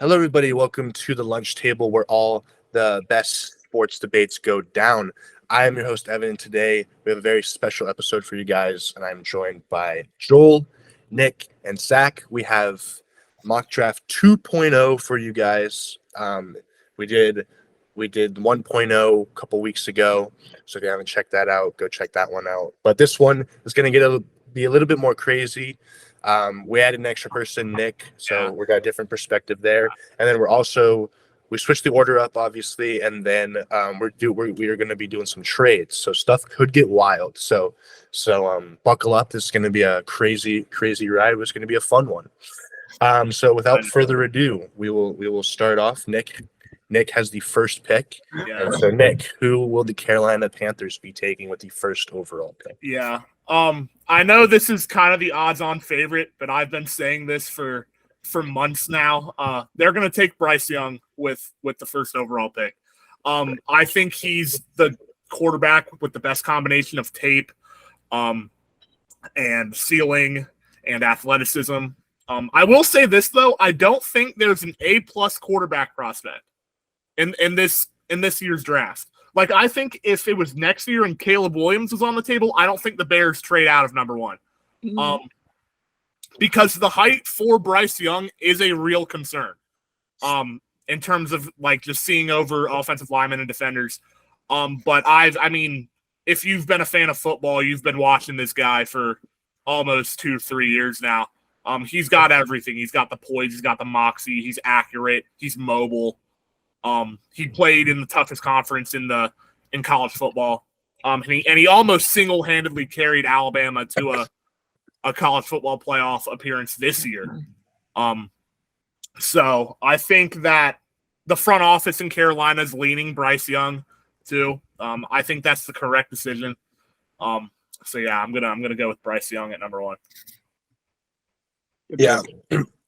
Hello, everybody. Welcome to the lunch table where all the best sports debates go down. I am your host, Evan, and today we have a very special episode for you guys, and I'm joined by Joel, Nick, and Zach. We have Mock Draft 2.0 for you guys. We did 1.0 a couple weeks ago, so if you haven't checked that out, go check that one out. But this one is going to be a little bit more crazy. We added an extra person, Nick, so we got a different perspective there. And then we switched the order up, obviously, and then we are going to be doing some trades. So stuff could get wild. So buckle up. This is going to be a crazy ride. It's going to be a fun one. So without further ado, we will start off. Nick has the first pick. Yeah. And so Nick, who will the Carolina Panthers be taking with the first overall pick? Yeah. I know this is kind of the odds-on favorite, but I've been saying this for months now. They're going to take Bryce Young with the first overall pick. I think he's the quarterback with the best combination of tape, and ceiling and athleticism. I will say this though, I don't think there's an A+ quarterback prospect in this year's draft. Like, I think if it was next year and Caleb Williams was on the table, I don't think the Bears trade out of number one. Because the height for Bryce Young is a real concern in terms of, like, just seeing over offensive linemen and defenders. But I mean, if you've been a fan of football, you've been watching this guy for almost 2-3 years now. He's got everything. He's got the poise. He's got the moxie. He's accurate. He's mobile. He played in the toughest conference in college football. And he almost single-handedly carried Alabama to a college football playoff appearance this year. So I think that the front office in Carolina is leaning Bryce Young too. I think that's the correct decision. So yeah, I'm gonna go with Bryce Young at number one. Yeah,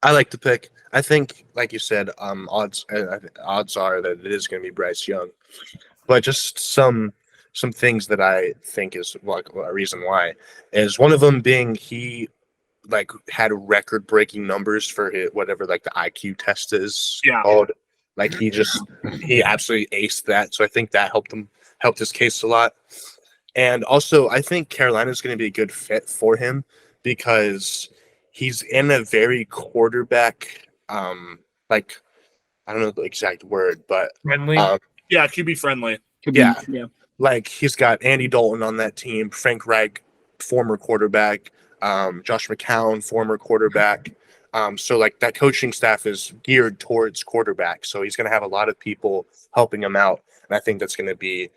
I like the pick. I think, like you said, odds are that it is going to be Bryce Young, but just some things that I think is like a reason why is one of them being he like had record breaking numbers for whatever like the IQ test is called. Like he absolutely aced that. So I think that helped his case a lot. And also I think Carolina is going to be a good fit for him because he's in a very quarterback, like, I don't know the exact word, but friendly. QB friendly. Yeah. Like he's got Andy Dalton on that team, Frank Reich, former quarterback, Josh McCown, former quarterback. So like that coaching staff is geared towards quarterbacks. So he's going to have a lot of people helping him out. And I think that's going to be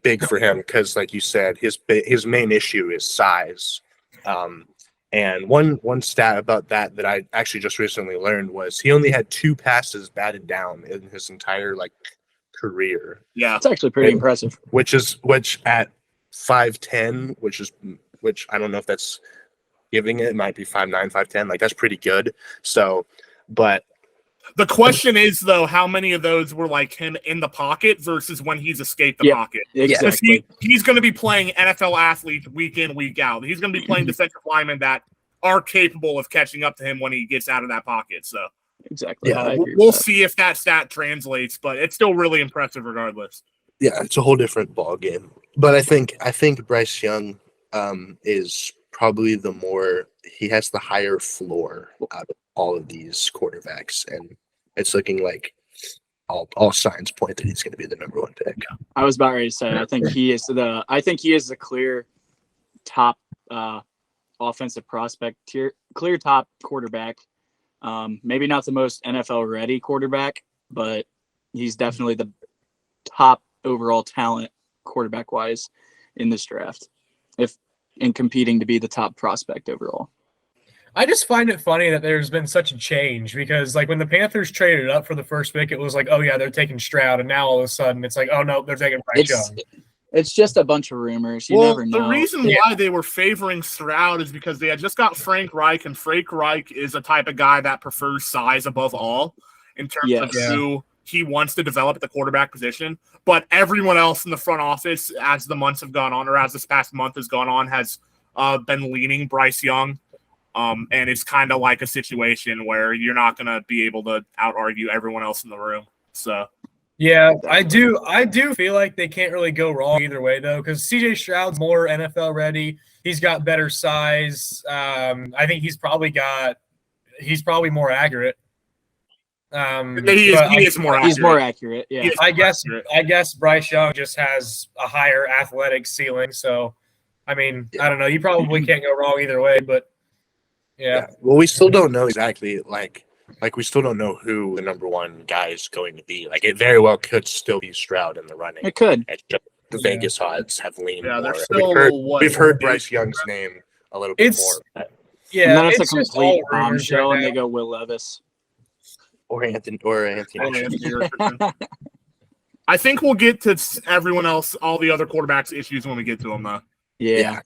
big for him because, like you said, his main issue is size. And one stat about that I actually just recently learned was he only had 2 passes batted down in his entire like career. Yeah, it's actually pretty impressive. Which at 5'10", which I don't know if that's giving it might be 5'9", 5'10". Like that's pretty good. So, but the question is though, how many of those were like him in the pocket versus when he's escaped the pocket? Exactly. He's going to be playing NFL athletes week in, week out. He's going to be playing defensive linemen that are capable of catching up to him when he gets out of that pocket. So exactly. Yeah, we'll see if that stat translates, but it's still really impressive regardless. Yeah, it's a whole different ball game. But I think Bryce Young is probably he has the higher floor out of all of these quarterbacks, and it's looking like all signs point that he's going to be the number one pick. I was about ready to say I think he is the clear top offensive prospect tier, clear top quarterback. Maybe not the most NFL ready quarterback, but he's definitely the top overall talent quarterback wise in this draft, if in competing to be the top prospect overall. I just find it funny that there's been such a change because, like, when the Panthers traded up for the first pick, it was like, oh yeah, they're taking Stroud, and now all of a sudden it's like, oh no, they're taking Bryce Young. It's just a bunch of rumors. You never know. The reason why they were favoring Stroud is because they had just got Frank Reich, and Frank Reich is a type of guy that prefers size above all in terms of who he wants to develop at the quarterback position. But everyone else in the front office, as the months have gone on, or as this past month has gone on, has been leaning Bryce Young. And it's kind of like a situation where you're not going to be able to out argue everyone else in the room. So Yeah, I do feel like they can't really go wrong either way though, because CJ Stroud's more NFL ready. He's got better size. I think he's probably more accurate. he but is more accurate. He's more accurate. Yeah. He is I more guess accurate. I guess Bryce Young just has a higher athletic ceiling. So, I mean, I don't know. You probably can't go wrong either way, but yeah. Well, we still don't know exactly like we still don't know who the number one guy is going to be. Like it very well could still be Stroud in the running. It could. It's just the Vegas odds have leaned Yeah, more. they're still We've heard Bryce Young's name a little bit It's- more. Yeah, And then it's a just complete all rumors bombshell, right and they now. go Will Levis. Or Anthony. I think we'll get to everyone else, all the other quarterbacks issues when we get to them, though. Yeah.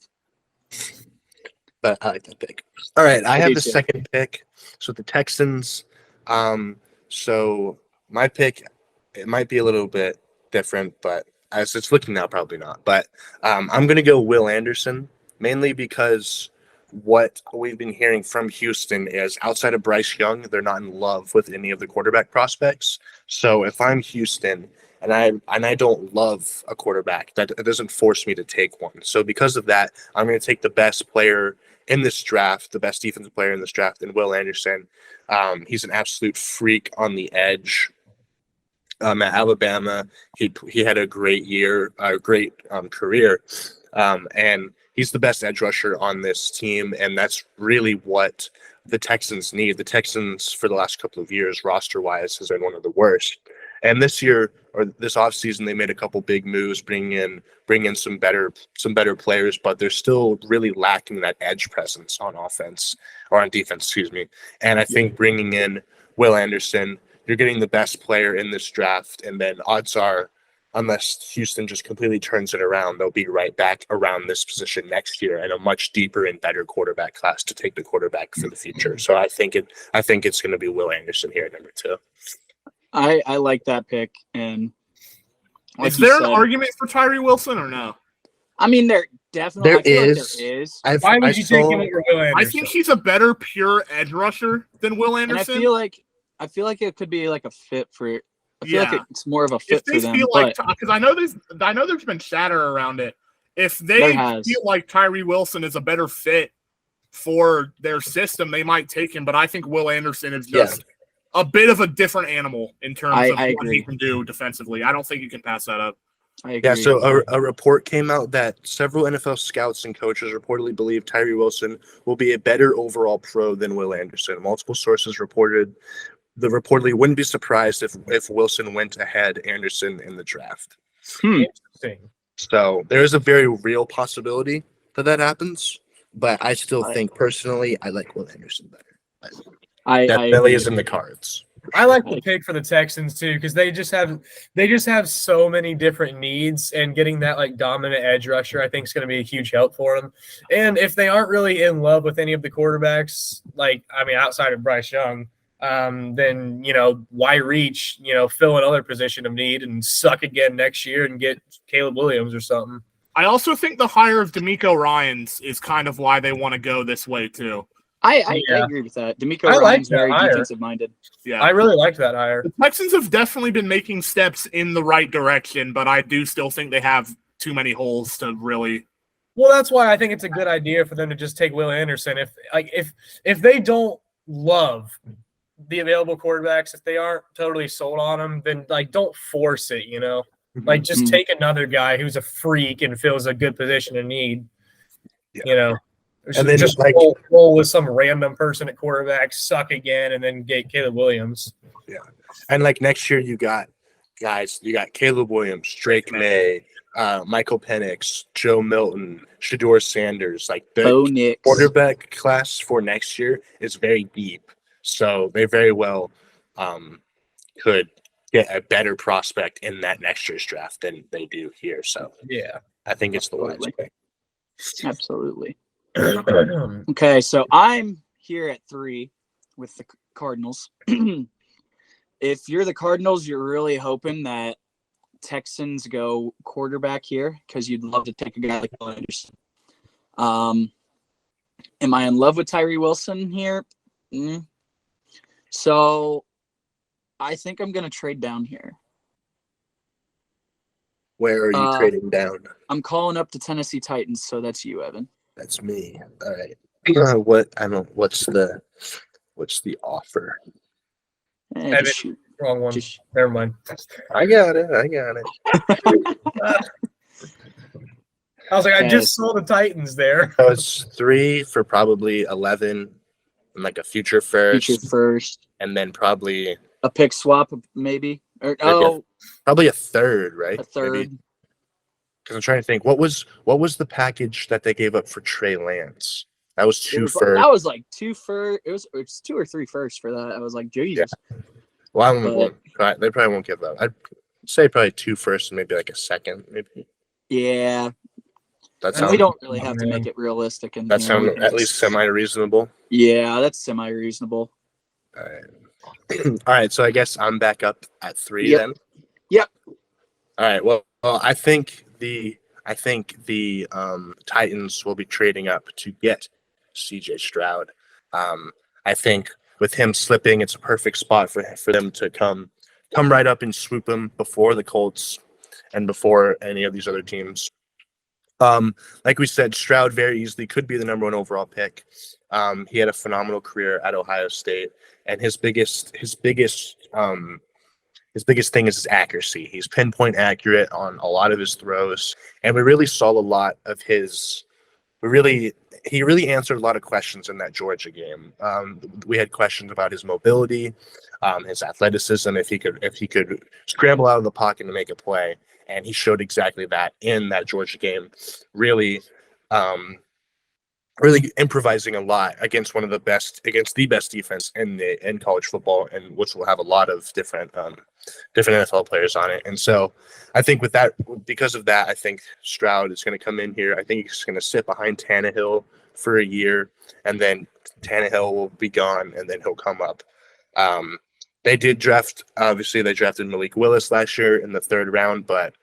But I like that pick. All right, I I have do the too. second pick. So the Texans. So my pick, it might be a little bit different, but as it's looking now, probably not. But I'm going to go Will Anderson, mainly because what we've been hearing from Houston is outside of Bryce Young, they're not in love with any of the quarterback prospects. So if I'm Houston and I don't love a quarterback, that it doesn't force me to take one. So because of that, I'm going to take the best player in this draft, the best defensive player in this draft, and Will Anderson. He's an absolute freak on the edge. At Alabama, he had a great year, a great career, and he's the best edge rusher on this team, and that's really what the Texans need. The Texans, for the last couple of years, roster-wise, has been one of the worst. And this year, or this offseason, they made a couple big moves, bring in some better players, but they're still really lacking that edge presence on offense or on defense, excuse me. And I think bringing in Will Anderson, you're getting the best player in this draft, and then odds are, unless Houston just completely turns it around, they'll be right back around this position next year and a much deeper and better quarterback class to take the quarterback for the future. So I think it's going to be Will Anderson here at number 2. I like that pick. And like Is you there an said, argument for Tyree Wilson or no? I mean, there definitely There I feel like is. there is. Why would you take him over Will Anderson? I think he's a better pure edge rusher than Will And Anderson. I feel like it could be like a fit for. I feel like Yeah. it's more of a If fit they for them. feel like, But because I know there's been chatter around it. If they There has. feel like Tyree Wilson is a better fit for their system, they might take him. But I think Will Anderson is just a bit of a different animal in terms I of what agree. he can do defensively. I don't think you can pass that up. I agree. Yeah, so a report came out that several NFL scouts and coaches reportedly believe Tyree Wilson will be a better overall pro than Will Anderson. Multiple sources reportedly wouldn't be surprised if Wilson went ahead Anderson in the draft. Interesting. So there is a very real possibility that happens, but I still think personally I like Will Anderson better. I That agree. really is in the cards. I like the pick for the Texans too, because they just have so many different needs, and getting that like dominant edge rusher I think is going to be a huge help for them. And if they aren't really in love with any of the quarterbacks, outside of Bryce Young, then why reach, fill another position of need and suck again next year and get Caleb Williams or something. I also think the hire of D'Amico Ryans is kind of why they want to go this way too. I Yeah. agree with that. D'Amico I like Ryan's that very hire. defensive minded. Yeah. I really liked that hire. The Texans have definitely been making steps in the right direction, but I do still think they have too many holes to really. Well, that's why I think it's a good idea for them to just take Will Anderson. If they don't love the available quarterbacks, if they aren't totally sold on them, then don't force it. Just Mhm. take another guy who's a freak and fills a good position in need. Yeah. And then, just roll with some random person at quarterback, suck again, and then get Caleb Williams. And like next year, you got Caleb Williams, Drake May, Michael Penix, Joe Milton, Shador Sanders. Like the Bo Nix. quarterback class for next year is very deep. So they very well could get a better prospect in that next year's draft than they do here. So Yeah. I think it's the wise Absolutely. pick. Absolutely. Okay, so I'm here at 3 with the Cardinals. If you're the Cardinals, you're really hoping that Texans go quarterback here because you'd love to take a guy like Will Anderson. Am I in love with Tyree Wilson here? So I think I'm going to trade down here. Where are you trading down? I'm calling up the Tennessee Titans, so that's you, Evan. That's me. All right. What's the offer? Just shoot. Wrong one. Just, Never mind. I got it. I was like, I just saw the Titans there. So it's 3 for probably 11, and like a future first, and then probably a pick swap, maybe. Or probably a third, right? A third. Because I'm trying to think, what was the package that they gave up for Trey Lance? That was 2 first. That was like 2 first. It was 2 or 3 firsts for that. I was like, Jesus. Yeah. Well, they probably won't give up. I'd say probably 2 firsts and maybe like a second, maybe. Yeah. We don't really have to make it realistic. And that sounds at least semi-reasonable. Yeah, that's semi-reasonable. All right. All right. So I guess I'm back up at 3 then. Yep. All right. Well, I think the Titans will be trading up to get C.J. Stroud. I think with him slipping, it's a perfect spot for them to come right up and swoop him before the Colts and before any of these other teams. Like we said, Stroud very easily could be the number 1 overall pick. He had a phenomenal career at Ohio State, and his biggest thing is his accuracy. He's pinpoint accurate on a lot of his throws, and we really saw a lot of his. He really answered a lot of questions in that Georgia game. We had questions about his mobility, his athleticism, if he could scramble out of the pocket and make a play. And he showed exactly that in that Georgia game, really improvising a lot against the best defense in college football, and which will have a lot of different NFL players on it. And so I think because of that, I think Stroud is going to come in here. I think he's going to sit behind Tannehill for a year, and then Tannehill will be gone, and then he'll come up. They drafted Malik Willis last year in the 3rd round, but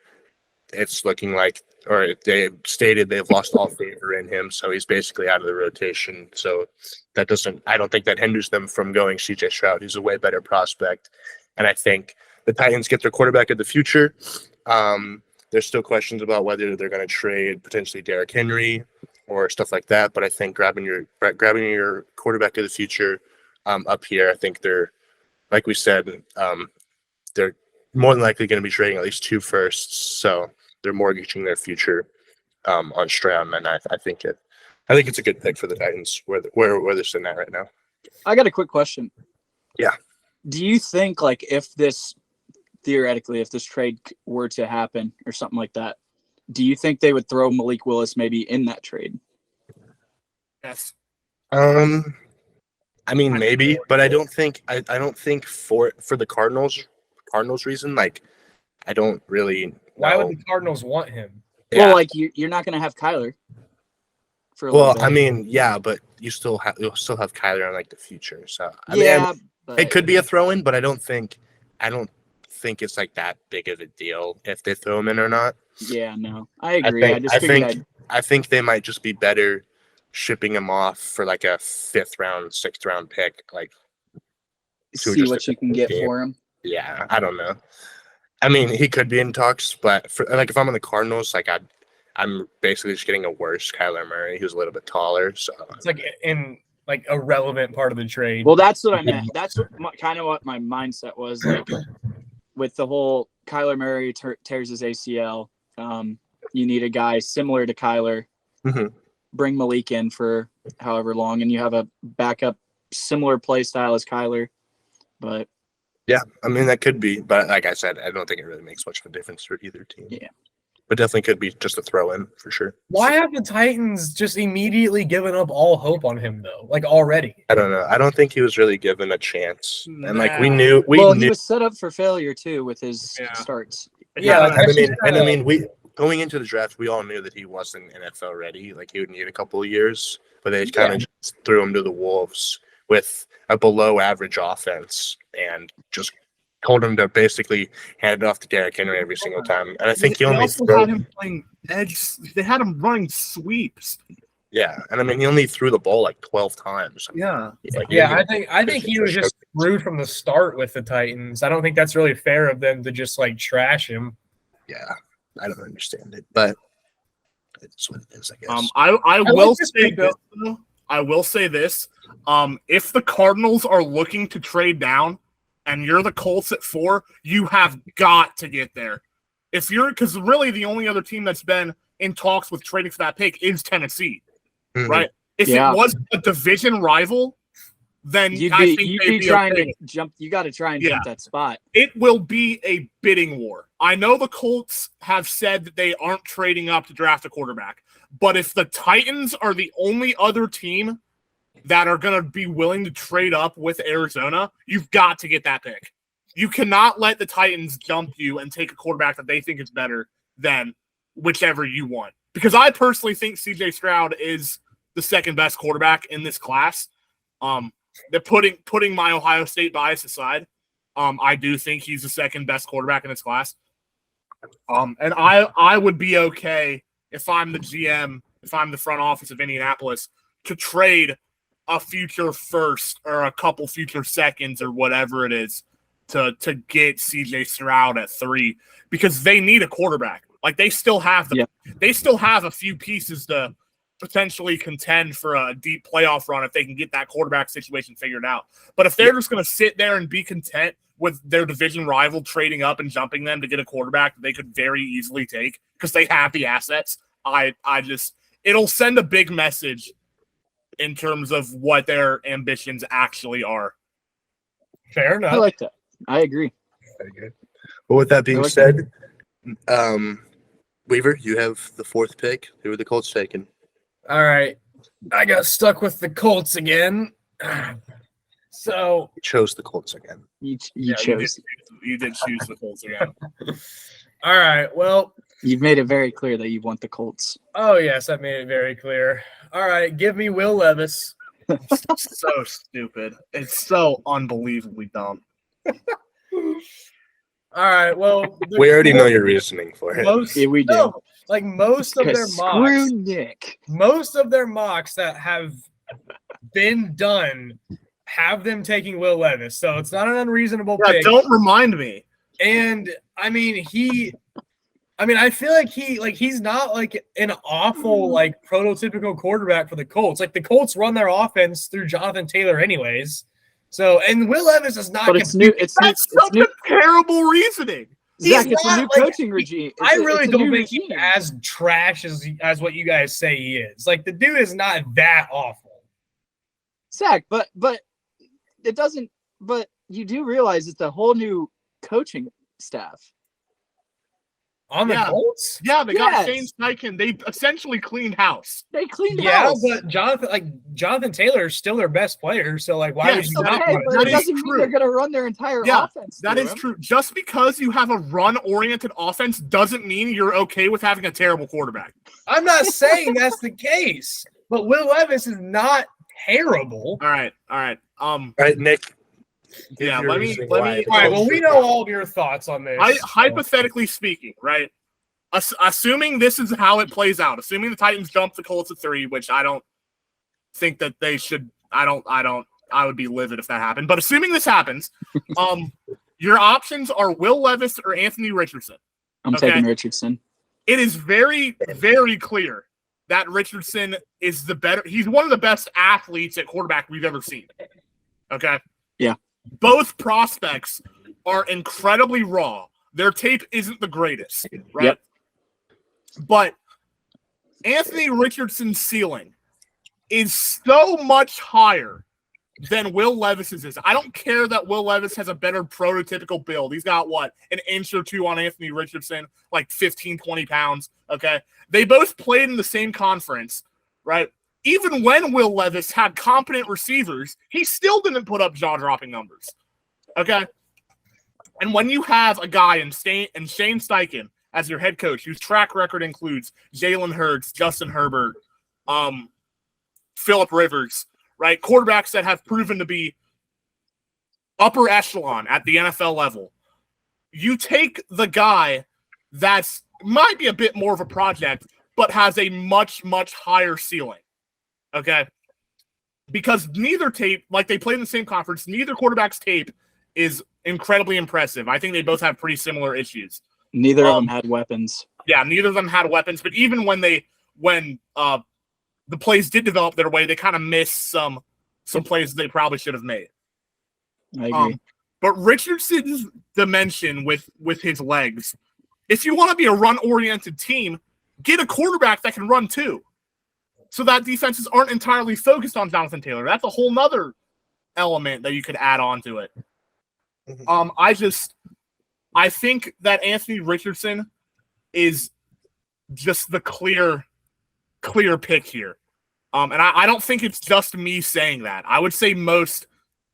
it's looking like, or they stated they've lost all favor in him, so he's basically out of the rotation. So I don't think that hinders them from going C.J. Stroud. He's a way better prospect, and I think the Titans get their quarterback of the future. There's still questions about whether they're going to trade potentially Derrick Henry or stuff like that, but I think grabbing your quarterback of the future up here, I think they're, like we said, they're more than likely going to be trading at least 2 firsts, so they're mortgaging their future on Stroud, and I think it's a good pick for the Titans where they're sitting at right now. I got a quick question. Yeah. Do you think, like, if this trade were to happen or something like that, do you think they would throw Malik Willis maybe in that trade? Yes. I mean, maybe, but I don't think for the Cardinals reason, like, I don't really know. Why would the Cardinals want him? Yeah. Well, like, you're not going to have Kyler. I mean, yeah, but you'll still have Kyler in like the future. So it could be a throw-in, but I don't think it's like that big of a deal if they throw him in or not. Yeah, no, I agree. I think they might just be better shipping him off for like a 5th round, 6th round pick, like see what you can get for him. Yeah, I don't know. I mean, he could be in talks, but if I'm on the Cardinals, like I'm basically just getting a worse Kyler Murray, who's a little bit taller. So it's like in like a relevant part of the trade. Well, that's what I meant. That's kind of what my mindset was, like, with the whole Kyler Murray tears his ACL. You need a guy similar to Kyler. Mm-hmm. Bring Malik in for however long, and you have a backup similar play style as Kyler. But yeah, I mean, that could be, but like I said, I don't think it really makes much of a difference for either team. Yeah. But definitely could be just a throw-in for sure. Why have the Titans just immediately given up all hope on him, though? Like, already? I don't know. I don't think he was really given a chance. And like he was set up for failure too with his starts. Yeah, I mean, we going into the draft, we all knew that he wasn't NFL ready. Like, he would need a couple of years, but they kind of just threw him to the wolves with a below-average offense and just told him to basically hand it off to Derrick Henry every single time. And I think he only had him playing edge. They had him running sweeps. Yeah, and I mean, he only threw the ball like 12 times. Yeah. Like, Yeah, he didn't I think he was just screwed from the start with the Titans. I don't think that's really fair of them to just like trash him. Yeah, I don't understand it, but it's what it is, I guess. I like will this say pick, this, though. I will say this. If the Cardinals are looking to trade down and you're the Colts at 4, you have got to get there. If you're, because really the only other team that's been in talks with trading for that pick is Tennessee, Mhm. right? If Yeah. it was a division rival, then You'd I think be they'd be trying okay. to jump. You got to try and Yeah. jump that spot. It will be a bidding war. I know the Colts have said that they aren't trading up to draft a quarterback, but if the Titans are the only other team that are going to be willing to trade up with Arizona, you've got to get that pick. You cannot let the Titans jump you and take a quarterback that they think is better than whichever you want. Because I personally think CJ Stroud is the second best quarterback in this class. They're putting my Ohio State bias aside. I do think he's the second best quarterback in this class. And I would be okay if I'm the GM, if I'm the front office of Indianapolis, to trade a future first or a couple future seconds or whatever it is to get CJ Stroud at 3, because they need a quarterback. Like they still have a few pieces to potentially contend for a deep playoff run if they can get that quarterback situation figured out. But if they're just going to sit there and be content with their division rival trading up and jumping them to get a quarterback that they could very easily take because they have the assets, it'll send a big message in terms of what their ambitions actually are. Fair I enough. like that. I agree. Very good. Well, with that being like said, Weaver, you have the 4th pick. Who are the Colts taking? All right. I got stuck with the Colts again. So You chose the Colts again. You Yeah, chose. You did choose the Colts again. all right. Well, You've made it very clear that you want the Colts. oh yes, I made it very clear. All right, give me Will Levis. So stupid. It's so unbelievably dumb. All right. Well, We already know your reasoning for it. most. Yeah, we do. No, like most of their 'Cause mocks. screw Nick. Most of their mocks that have been done have them taking Will Levis, so it's not an unreasonable Yeah, pick. don't remind me. And I mean, I feel like he's not like an awful like prototypical quarterback for the Colts. Like the Colts run their offense through Jonathan Taylor, anyways. So and Will Levis is not. But it's new. It's new. That's It's such new. a terrible reasoning. Zach, he's it's a not, new like, coaching regime. I really it's a don't new think he's regime. as trash as what you guys say he is. Like the dude is not that awful. Zach, but it doesn't. But you do realize it's a whole new coaching staff. On the Yeah. Colts? Yeah, they got Yes. Shane Steichen. They essentially cleaned house. They cleaned Yeah, house. but Jonathan Taylor is still their best player. So like, why Yes, would you okay, not? Okay, want but to that it is doesn't mean true. they're going to run their entire Yeah, offense. That through is him. true. Just because you have a run-oriented offense doesn't mean you're okay with having a terrible quarterback. I'm not saying that's the case, but Will Levis is not terrible. All right. All right, Nick. give Yeah, your let me- reasoning let why me- the All right, Colts well, we should know not. all of your thoughts on this. Hypothetically speaking, right? Assuming this is how it plays out, assuming the Titans jump the Colts at 3, which I don't think that they should. I would be livid if that happened. But assuming this happens, your options are Will Levis or Anthony Richardson. I'm Okay. taking Richardson. It is very, very clear that Richardson is the better. He's one of the best athletes at quarterback we've ever seen. Okay. Yeah. Both prospects are incredibly raw. Their tape isn't the greatest, right? Yep. But Anthony Richardson's ceiling is so much higher than Will Levis's is. I don't care that Will Levis has a better prototypical build. He's got an inch or two on Anthony Richardson, like 15, 20 pounds. Okay. They both played in the same conference, right? Even when Will Levis had competent receivers, he still didn't put up jaw-dropping numbers. Okay. And when you have a guy in Shane Steichen as your head coach, whose track record includes Jalen Hurts, Justin Herbert, Phillip Rivers, right? Quarterbacks that have proven to be upper echelon at the NFL level. You take the guy that's might be a bit more of a project, but has a much, much higher ceiling. Okay. Because neither tape, like they play in the same conference, neither quarterback's tape is incredibly impressive. I think they both have pretty similar issues. Neither of them had weapons. Yeah, neither of them had weapons, but even when the plays did develop their way, they kind of missed some plays they probably should have made. I agree. But Richardson's dimension with his legs, if you want to be a run-oriented team, get a quarterback that can run too. So that defenses aren't entirely focused on Jonathan Taylor. That's a whole nother element that you could add on to it. I think that Anthony Richardson is just the clear pick here. And I don't think it's just me saying that. I would say most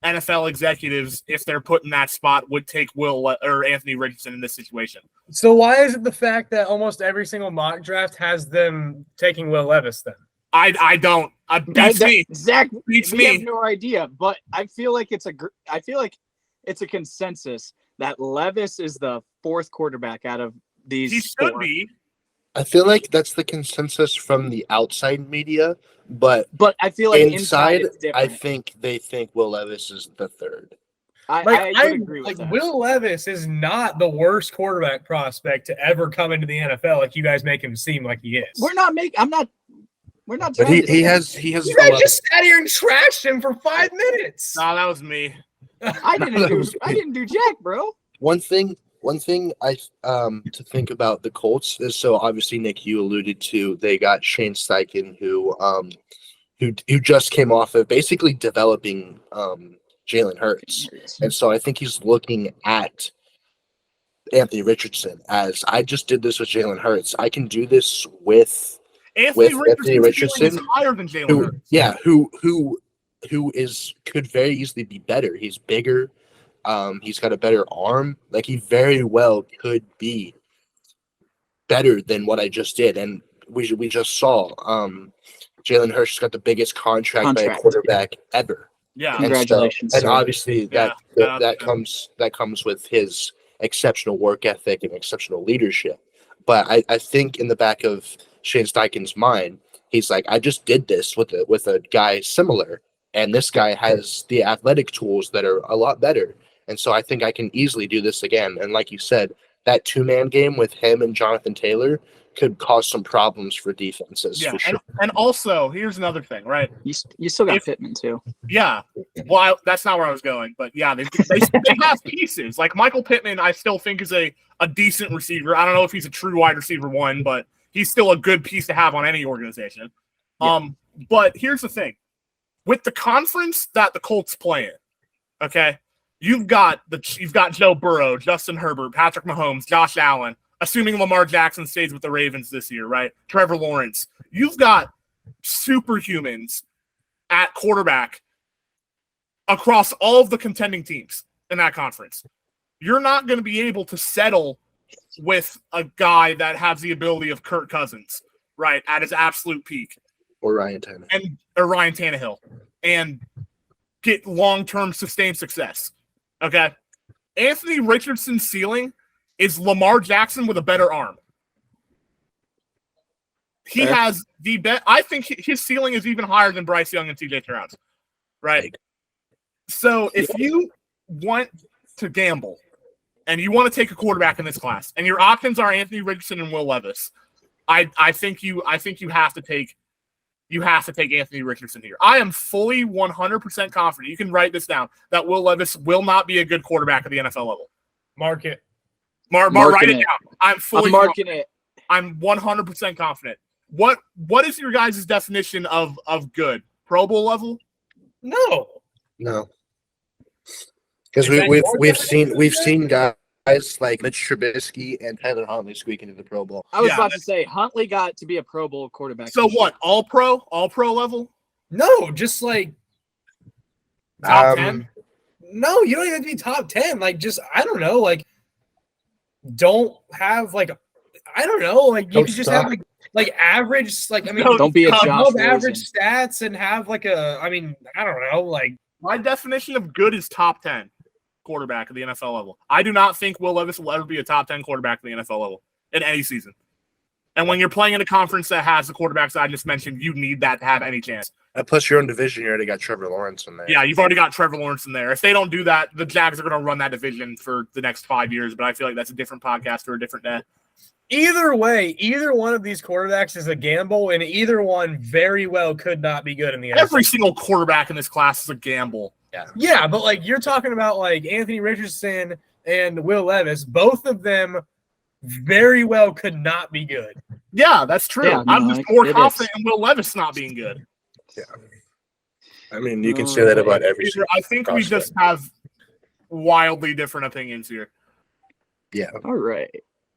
NFL executives, if they're put in that spot, would take Anthony Richardson in this situation. So why is it the fact that almost every single mock draft has them taking Will Levis then? I don't. Beats me. Zach Beats we me. have no idea, but I feel like it's a consensus that Levis is the fourth quarterback out of these. He should four. be. I feel like that's the consensus from the outside media, but But I feel like inside, it's I different. think they think Will Levis is the third. I would agree with that. Will Levis is not the worst quarterback prospect to ever come into the NFL like you guys make him seem like he is. We're not. But trying to he say- has You a guys lot just sat here and trashed him for 5 minutes. No, that was me. I didn't do jack, bro. One thing I to think about the Colts is, so obviously Nick, you alluded to, they got Shane Steichen who just came off of basically developing Jalen Hurts. And so I think he's looking at Anthony Richardson as, I just did this with Jalen Hurts. I can do this with Anthony Anthony Richardson is Richardson, higher than Jalen Hurts. who could very easily be better. He's bigger. He's got a better arm. Like, he very well could be better than what I just did. And we just saw Jalen Hurts got the biggest contract by a quarterback ever. Yeah. Congratulations, And sir. obviously Yeah, that comes with his exceptional work ethic and exceptional leadership. But I think in the back of Shane Steichen's mind, he's like, I just did this with a guy similar, and this guy has the athletic tools that are a lot better. And so I think I can easily do this again. And like you said, that 2-man game with him and Jonathan Taylor could cause some problems for defenses. Yeah. For sure. And also, here's another thing, right? You still got Pittman too. Yeah. Well, that's not where I was going, but yeah, they have pieces. Like Michael Pittman, I still think is a decent receiver. I don't know if he's a true wide receiver one, but he's still a good piece to have on any organization. Yeah. But here's the thing. With the conference that the Colts play in, okay, you've got Joe Burrow, Justin Herbert, Patrick Mahomes, Josh Allen, assuming Lamar Jackson stays with the Ravens this year, right? Trevor Lawrence. You've got superhumans at quarterback across all of the contending teams in that conference. You're not going to be able to settle with a guy that has the ability of Kirk Cousins, right, at his absolute peak, Or Ryan Tannehill. or Ryan Tannehill, and get long-term sustained success. Okay? Anthony Richardson's ceiling is Lamar Jackson with a better arm. He Fair. has the best. I think his ceiling is even higher than Bryce Young and CJ Stroud. Right? So if you want to gamble and you want to take a quarterback in this class, and your options are Anthony Richardson and Will Levis, I think you have to take Anthony Richardson here. I am fully 100% confident. You can write this down, that Will Levis will not be a good quarterback at the NFL level. Mark it. Write it down. I'm fully I'm marking it. I'm 100% confident. What is your guys' definition of good? Pro Bowl level? No. No, because Is that we've seen guys like Mitch Trubisky and Tyler Huntley squeak into the Pro Bowl. I was Yeah, about to say Huntley got to be a Pro Bowl quarterback. So what? All pro level? No, just like top 10. Um, No, you don't even have to be top 10. Like, just, I don't know, like, don't have, like, I don't know, like, you Don't could just suck. have, like average, like, I mean, Don't be a Josh above Rosen. average stats and have, like, I mean, I don't know, like, My definition of good is top 10 quarterback at the NFL level. I do not think Will Levis will ever be a top 10 quarterback at the NFL level in any season. And when you're playing in a conference that has the quarterbacks I just mentioned, you need that to have any chance. And plus, your own division, you already got Trevor Lawrence in there. Yeah, you've already got Trevor Lawrence in there. If they don't do that, the Jags are going to run that division for the next 5 years. But I feel like that's a different podcast for a different day. Either way, either one of these quarterbacks is a gamble, and either one very well could not be good in the NFL. Every single quarterback in this class is a gamble. Yeah, but like you're talking about like Anthony Richardson and Will Levis, both of them very well could not be good. Yeah, that's true. Yeah, I'm no, just more it confident is. in Will Levis not being good. Yeah. I mean, you can say that about every single I think we just have wildly different opinions here. Yeah. All right.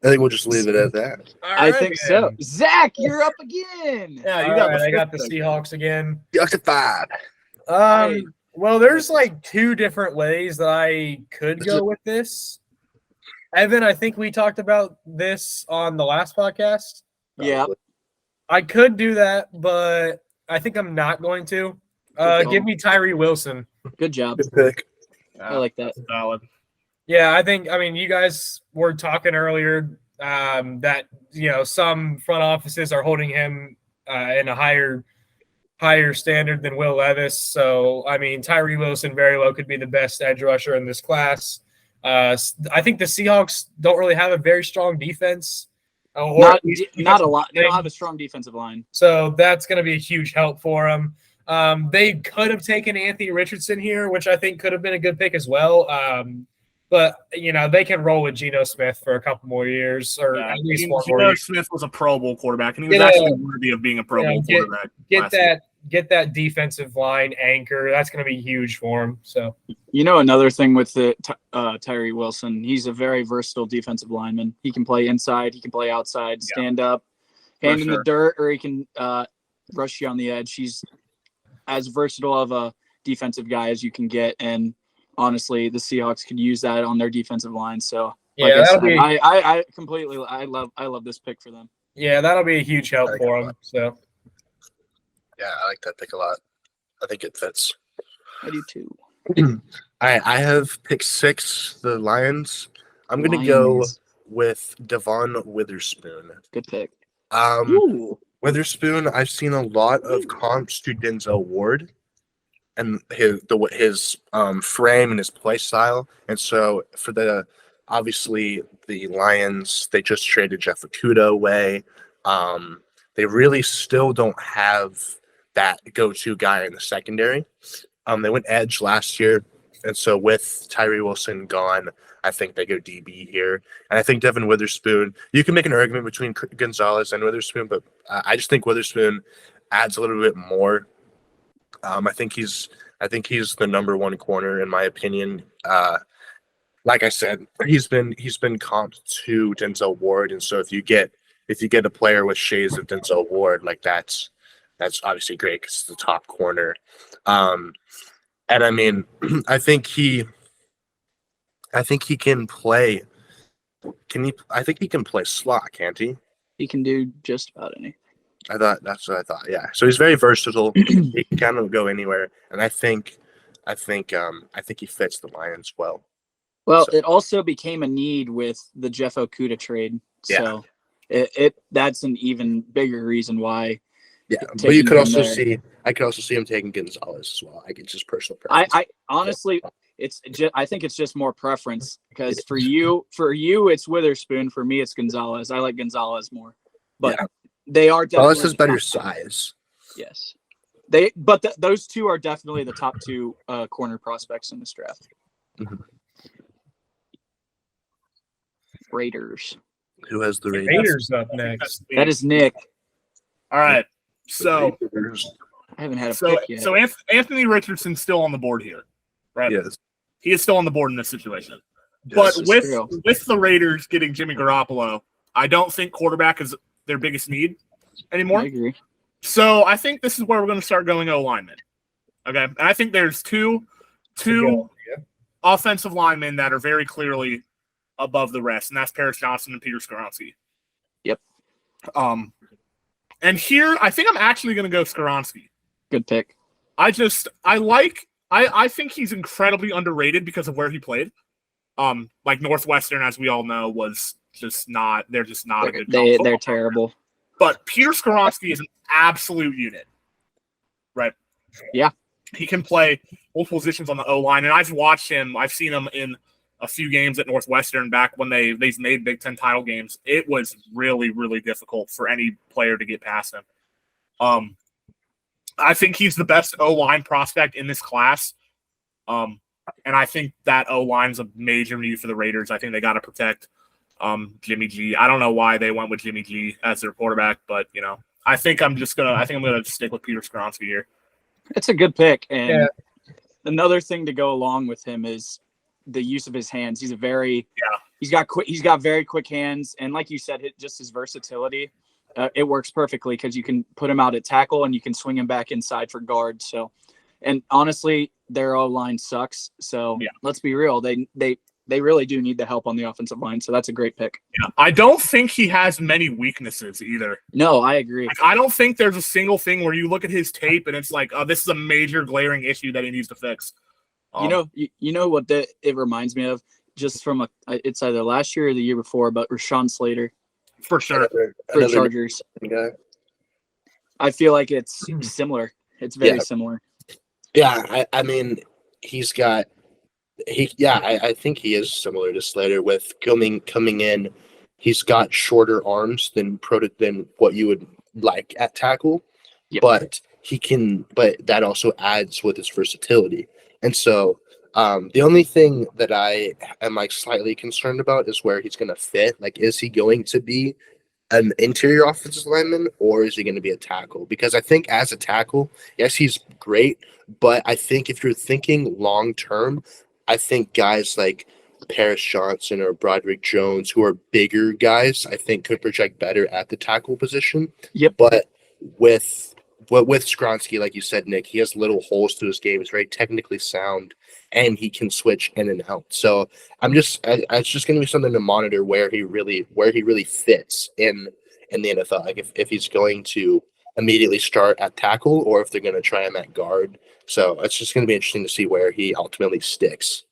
I think we'll just leave it at that. I think so. Zach, you're up again. Yeah, All right, I got the Seahawks again. Up to 5. Hey. Well, there's like two different ways that I could go with this. Evan, I think we talked about this on the last podcast. Yeah. I could do that, but I think I'm not going to. Give me Tyree Wilson. Good job. Good pick. I like that. Valid. Yeah, I mean, you guys were talking earlier that, some front offices are holding him in a higher standard than Will Levis. So, I mean, Tyree Wilson very well could be the best edge rusher in this class. I think the Seahawks don't really have a very strong defense. Not a lot. They don't have a strong defensive line. So that's going to be a huge help for them. They could have taken Anthony Richardson here, which I think could have been a good pick as well. But, they can roll with Geno Smith for a couple more years or at least one more Geno year. Smith was a Pro Bowl quarterback, and he was actually worthy of being a Pro Bowl quarterback. Get that defensive line anchor. That's going to be huge for him. So, Another thing with the Tyree Wilson, he's a very versatile defensive lineman. He can play inside, he can play outside, stand up, hand in the dirt, or he can rush you on the edge. He's as versatile of a defensive guy as you can get, and honestly, the Seahawks could use that on their defensive line. So, I completely I love this pick for them. Yeah, that'll be a huge help for them. So, yeah, I like that pick a lot. I think it fits. I do too. I have pick 6, the Lions. I'm going to go with Devon Witherspoon. Good pick. Witherspoon, I've seen a lot of comps to Denzel Ward and his frame and his play style. And so for obviously the Lions, they just traded Jeff Okudah away. They really still don't have that go-to guy in the secondary. They went edge last year. And so with Tyree Wilson gone, I think they go DB here. And I think Devon Witherspoon, you can make an argument between Gonzalez and Witherspoon, but I just think Witherspoon adds a little bit more. I think he's the number one corner in my opinion. Like I said, he's been comped to Denzel Ward, and so if you get a player with shades of Denzel Ward, like that's obviously great because it's the top corner. And I mean, I think he can play. I think he can play slot, can't he? He can do just about anything. That's what I thought. Yeah. So he's very versatile. He can kind of go anywhere, and I think he fits the Lions well. Well, it also became a need with the Jeff Okudah trade. Yeah. So that's an even bigger reason why. Yeah, but you could also I could also see him taking Gonzalez as well. I get just personal preference. I honestly, I think it's just more preference because for you, it's Witherspoon. For me, it's Gonzalez. I like Gonzalez more, but they are definitely. Gonzalez has better size. Yes, those two are definitely the top two corner prospects in this draft. Mm-hmm. Raiders. Who has the Raiders up next? That is Nick. All right. So I haven't had a pick yet. So Anthony Richardson's still on the board here, right? Yes. He is still on the board in this situation. Yes, But with the Raiders getting Jimmy Garoppolo, I don't think quarterback is their biggest need anymore. I agree. So I think this is where we're going to start going O-linemen. Okay. And I think there's two offensive linemen that are very clearly above the rest, and that's Paris Johnson and Peter Skoronski. Yep. And here I think I'm actually going to go Skoronski. Good pick. I think he's incredibly underrated because of where he played. Like Northwestern, as we all know, was just not. They're just not a good. They're terrible. But Peter Skoronski is an absolute unit, right? Yeah. He can play multiple positions on the O-line, and I've watched him. I've seen him in a few games at Northwestern back when they've made Big Ten title games. It was really, really difficult for any player to get past him. I think he's the best O-line prospect in this class. And I think that O-line is a major need for the Raiders. I think they got to protect Jimmy G. I don't know why they went with Jimmy G as their quarterback, but I think I'm gonna stick with Peter Skoronski here. It's a good pick. And another thing to go along with him is the use of his hands. He's he's got very quick hands, and like you said, just his versatility. It works perfectly because you can put him out at tackle and you can swing him back inside for guard. So, and honestly, their O-line sucks. So let's be real. They really do need the help on the offensive line. So that's a great pick. Yeah. I don't think he has many weaknesses either. No, I agree. I don't think there's a single thing where you look at his tape and it's like, oh, this is a major glaring issue that he needs to fix. You know what it reminds me of? Just from it's either last year or the year before, but Rashawn Slater. For sure. For Chargers. Guy. I feel like it's similar. It's very similar. Yeah, I mean, I think he is similar to Slater with coming in. He's got shorter arms than what you would like at tackle, but that also adds with his versatility. And so the only thing that I am slightly concerned about is where he's going to fit. Like, is he going to be an interior offensive lineman or is he going to be a tackle? Because I think as a tackle, yes, he's great, but I think if you're thinking long term, I think guys like Paris Johnson or Broderick Jones, who are bigger guys, I think could project better at the tackle position. Yep. But with Skoronski, like you said, Nick, he has little holes to his game. He's very technically sound, and he can switch in and out. So it's just going to be something to monitor where he really fits in the NFL. Like if he's going to immediately start at tackle or if they're going to try him at guard. So it's just going to be interesting to see where he ultimately sticks.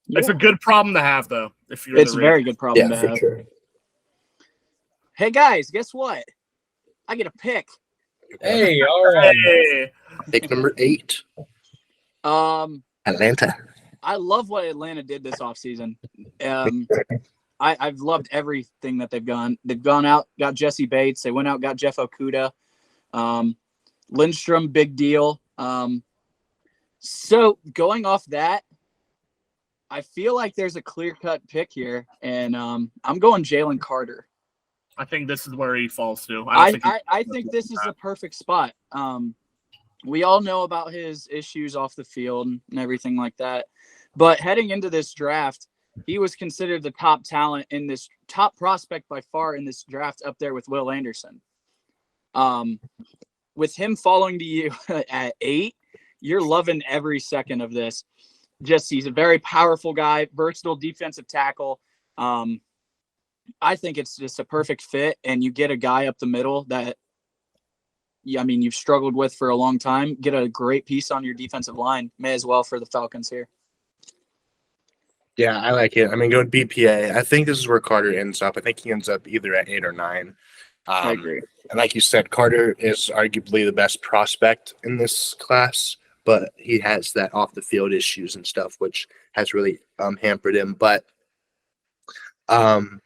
It's a good problem to have, though. It's a very good problem to for have. sure. Hey guys, guess what? I get a pick. Hey, all right. Hey. Pick number 8. Atlanta. I love what Atlanta did this offseason. I've loved everything that they've done. They've gone out, got Jesse Bates. They went out, got Jeff Okuda. Lindstrom, big deal. So going off that, I feel like there's a clear-cut pick here, and I'm going Jalen Carter. I think this is where he falls to. I think this is the perfect spot. We all know about his issues off the field and everything like that. But heading into this draft, he was considered the top talent in this top prospect by far in this draft, up there with Will Anderson. With him falling to you at 8, you're loving every second of this. He's a very powerful guy, versatile defensive tackle. I think it's just a perfect fit, and you get a guy up the middle that, you've struggled with for a long time. Get a great piece on your defensive line. May as well for the Falcons here. Yeah, I like it. Going BPA. I think this is where Carter ends up. I think he ends up either at 8 or 9. I agree. And like you said, Carter is arguably the best prospect in this class, but he has that off the field issues and stuff, which has really hampered him. But I've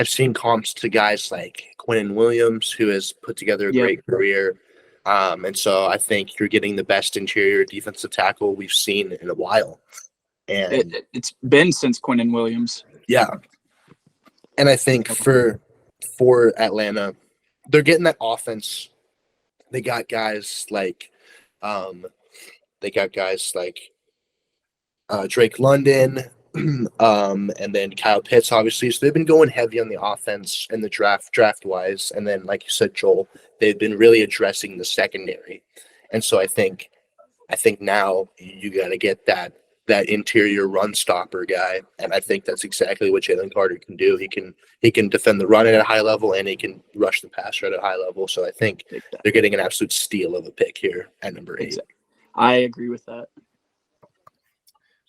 seen comps to guys like Quinnen Williams, who has put together a great career. And so I think you're getting the best interior defensive tackle we've seen in a while. And it's been since Quinnen Williams. Yeah. And I think for Atlanta, they're getting that offense. They got guys like Drake London, and then Kyle Pitts, obviously. So they've been going heavy on the offense in the draft wise. And then, like you said, Joel, they've been really addressing the secondary. And so I think now you got to get that interior run stopper guy. And I think that's exactly what Jalen Carter can do. He can defend the run at a high level, and he can rush the passer at a high level. So I think they're getting an absolute steal of a pick here at number 8. Exactly. I agree with that.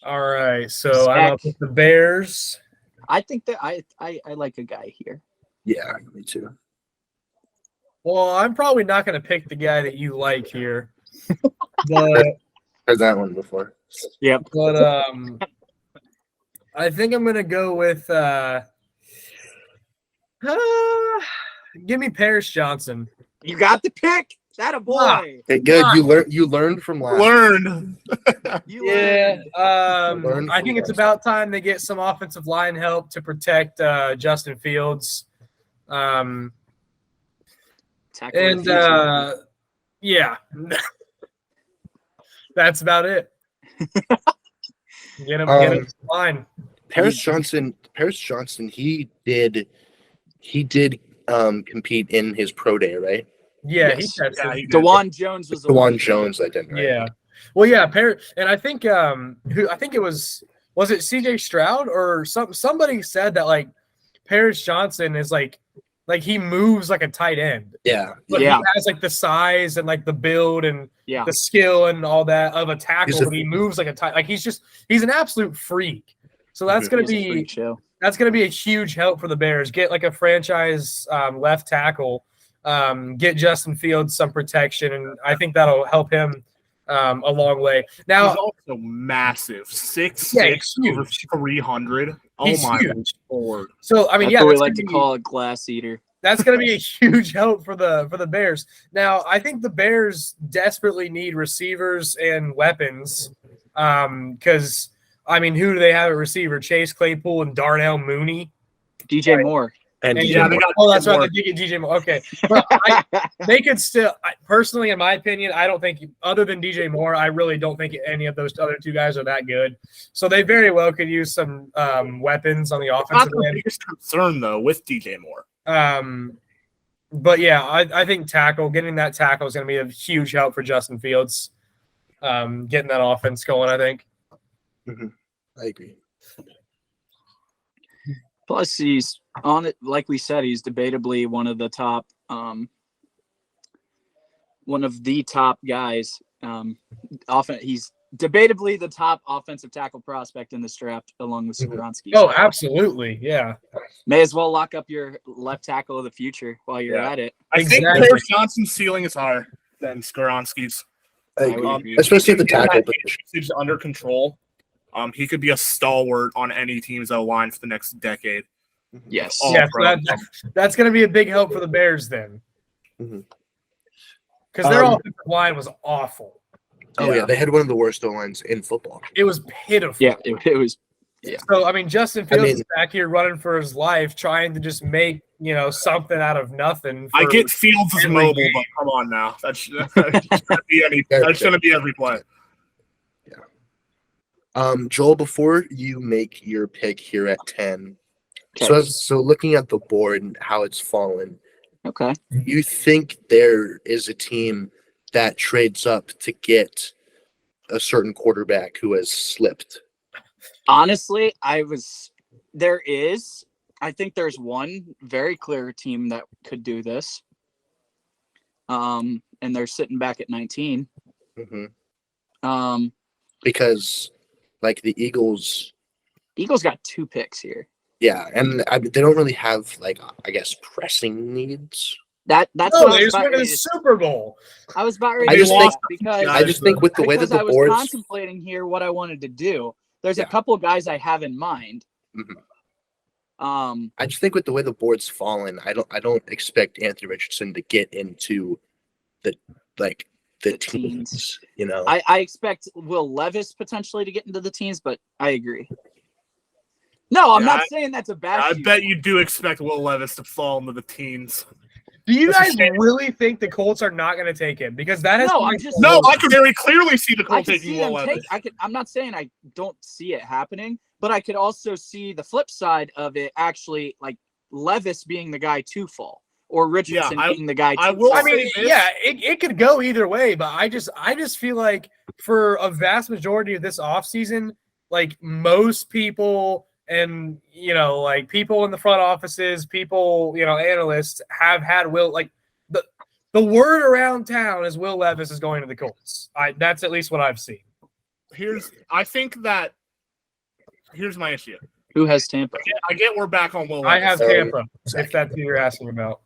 All right, so I'm up with the Bears. I think that I like a guy here. Yeah, me too. Well, I'm probably not going to pick the guy that you like here, but Heard that one before. I think I'm going to go with give me Paris Johnson. You got the pick. That a boy. Okay, good. Ah. You learned from last. Learned. You Yeah, learned. I think it's about time they get some offensive line help to protect Justin Fields. Tackle the And future. yeah, that's about it. Get him line. Paris Johnson, he did compete in his pro day, right? Yeah, Yes. he tested. he did. DeJuan Jones was DeJuan Jones, I didn't. Right? Yeah. Well, yeah, and I think I think it was it CJ Stroud or somebody said that like Paris Johnson is like he moves like a tight end. Yeah. But Yeah. he has like the size and like the build and Yeah. the skill and all that of a tackle, He's a- but he moves like a tight like he's an absolute freak. So that's gonna He's a be freak show. that's going to be a huge help for the Bears. Get like a franchise left tackle, get Justin Fields some protection, and I think that'll help him a long way. Now, He's also massive. 6'6", Yeah, he's huge. over 300. Oh He's my huge. lord. so I mean, That's what we that's like gonna to be- call a glass eater. that's going to be a huge help for the Bears. Now, I think the Bears desperately need receivers and weapons because I mean, who do they have at receiver? Chase Claypool and Darnell Mooney. DJ Moore. And And Yeah, they got that's right. Moore. They did get DJ Moore. Okay, but they could still. Personally, in my opinion, I don't think other than DJ Moore, I really don't think any of those other two guys are that good. So they very well could use some weapons on the That's offensive the end. biggest concern, though, with DJ Moore. But yeah, I think getting that tackle is going to be a huge help for Justin Fields. Getting that offense going, I think. I agree. Plus, he's on it. Like we said, he's debatably one of the top guys. He's debatably the top offensive tackle prospect in this draft, along with Skoronski. Oh, absolutely, yeah. May as well lock up your left tackle of the future while you're Yeah. at it. I think Exactly. Paris Johnson's ceiling is higher than Skoronski's. I I agree. would agree. Especially at the If he had tackle that position. usage under control. He could be a stalwart on any team's O-line for the next decade. Yes. Oh, Yeah, so bro. that's going to be a big help for the Bears then. Mhm. Because their Um, offensive line was awful. Oh yeah, they had one of the worst O-lines in football. It was pitiful. Yeah, it was. So, I mean, Justin Fields mean- is back here running for his life, trying to just make, something out of nothing. I for- get Fields is every mobile, game. but come on now. That shouldn't be every play. Joel, before you make your pick here at 10, Okay. so looking at the board and how it's fallen, Okay. you think there is a team that trades up to get a certain quarterback who has slipped? Honestly, there is. I think there's one very clear team that could do this. And they're sitting back at 19. Mm-hmm. Because, like, the Eagles, Eagles got 2 picks here. yeah, and they don't really have, like, I guess, pressing needs. That's No, what I they was just about went to ready the to- Super Bowl. I was about ready I to just say think- that because I just think with the way that because I the was board's contemplating here what I wanted to do. There's Yeah. a couple of guys I have in mind. Mhm. Um, I just think with the way the board's fallen, I don't expect Anthony Richardson to get into the The teams. teens. I expect Will Levis potentially to get into the teams, but I agree. No, I'm Yeah, not I- saying that's a bad. I shoot. bet you do expect Will Levis to fall into the teens. Do you That's a guys shame. really think the Colts are not going to take him? Because that has No, been I'm my just- No, goal. I could very clearly see the I Colts could taking see Will them Levis. I'm not saying I don't see it happening, but I could also see the flip side of it actually, like Levis being the guy to fall, or Richardson I- being the guy. I to will fall. I mean, say this. yeah, it could go either way, but I just feel like for a vast majority of this offseason, like most people and like people in the front offices, people, analysts have had the word around town is Will Levis is going to the Colts. That's at least what I've seen. I think that here's my issue. Who has Tampa? I get we're back on Will I Levis. have Sorry. Tampa, if that's who you're asking about.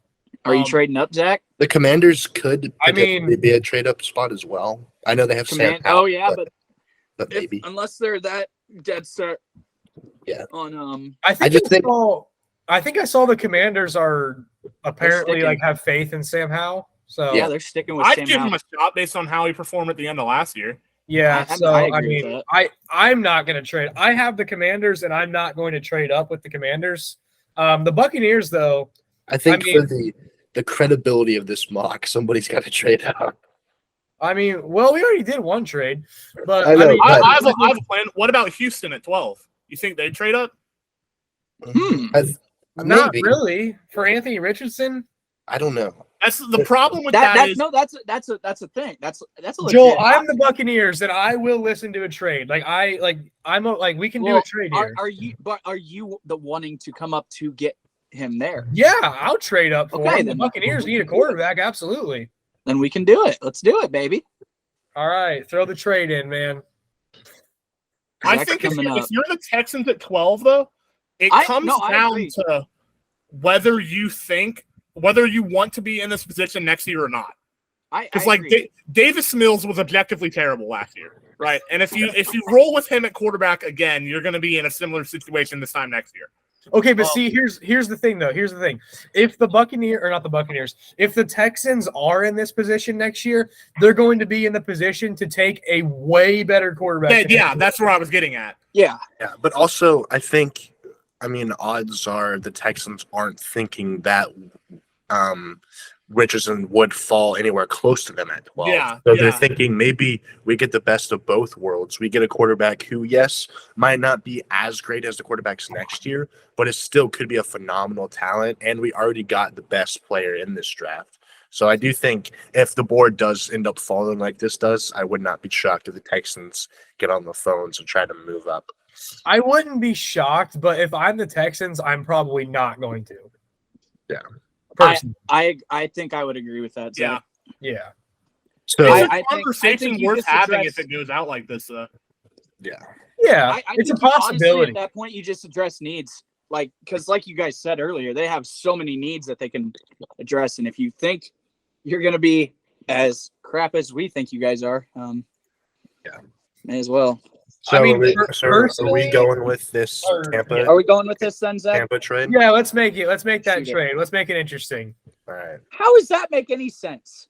Are you Um, trading up, Zach? The Commanders could I potentially mean- be a trade up spot as well. I know they have Sam Command. Howell, Oh yeah, but but if, maybe. unless they're that dead set. Yeah. On I think just think- I think I saw the Commanders are apparently sticking. like have faith in Sam Howell. So yeah, they're sticking with I'd Sam give him Howell. a shot based on how he performed at the end of last year. yeah. I So I agree with mean, that. I'm not going to trade. I have the Commanders, and I'm not going to trade up with the Commanders. The Buccaneers, though. I think I for the credibility of this mock, somebody's got to trade out. I mean, well, we already did one trade, but I know, mean, but- I have a plan. What about Houston at 12? You think they trade up? not Maybe. really for Anthony Richardson. I don't know. That's the problem with That's that. that's a thing. That's a legit Joel, I'm option. the Buccaneers, and I will listen to a trade. We can do Well, a trade here. Are you the wanting to come up to get him there? Yeah, I'll trade up for Okay, him. The then. Buccaneers need a quarterback, absolutely. Then we can do it. Let's do it, baby. All right, throw the trade in, man. I That's think if coming up. you're the Texans at 12, though, it comes I down agree. to whether you want to be in this position next year or not. Because Davis Mills was objectively terrible last year, right? And if you roll with him at quarterback again, you're going to be in a similar situation this time next year. Okay, but see, here's the thing, though. Here's the thing. If the if the Texans are in this position next year, they're going to be in the position to take a way better quarterback. Yeah, that's where I was getting at. Yeah. Yeah, but also I mean, odds are the Texans aren't thinking that Richardson would fall anywhere close to them at 12. Yeah, So yeah. they're thinking maybe we get the best of both worlds. We get a quarterback who, yes, might not be as great as the quarterbacks next year, but it still could be a phenomenal talent. And we already got the best player in this draft. So I do think if the board does end up falling like this does, I would not be shocked if the Texans get on the phones and try to move up. I wouldn't be shocked, but if I'm the Texans, I'm probably not going to. Yeah. Personally. I think I would agree with that. Zach. Yeah. So It's I a think- conversation I think you worth just having addressed- if it goes out like this. yeah. Yeah. I It's a think honestly, possibility. at that point, you just address needs, because like you guys said earlier, they have so many needs that they can address, and if you think you're going to be as crap as we think you guys are, Yeah. may as well. I mean, are we personally- going with this Or- Tampa Are we going with this then, Zach? Tampa trade? Yeah, let's make that Shoot it. trade. Let's make it interesting. All right. How does that make any sense?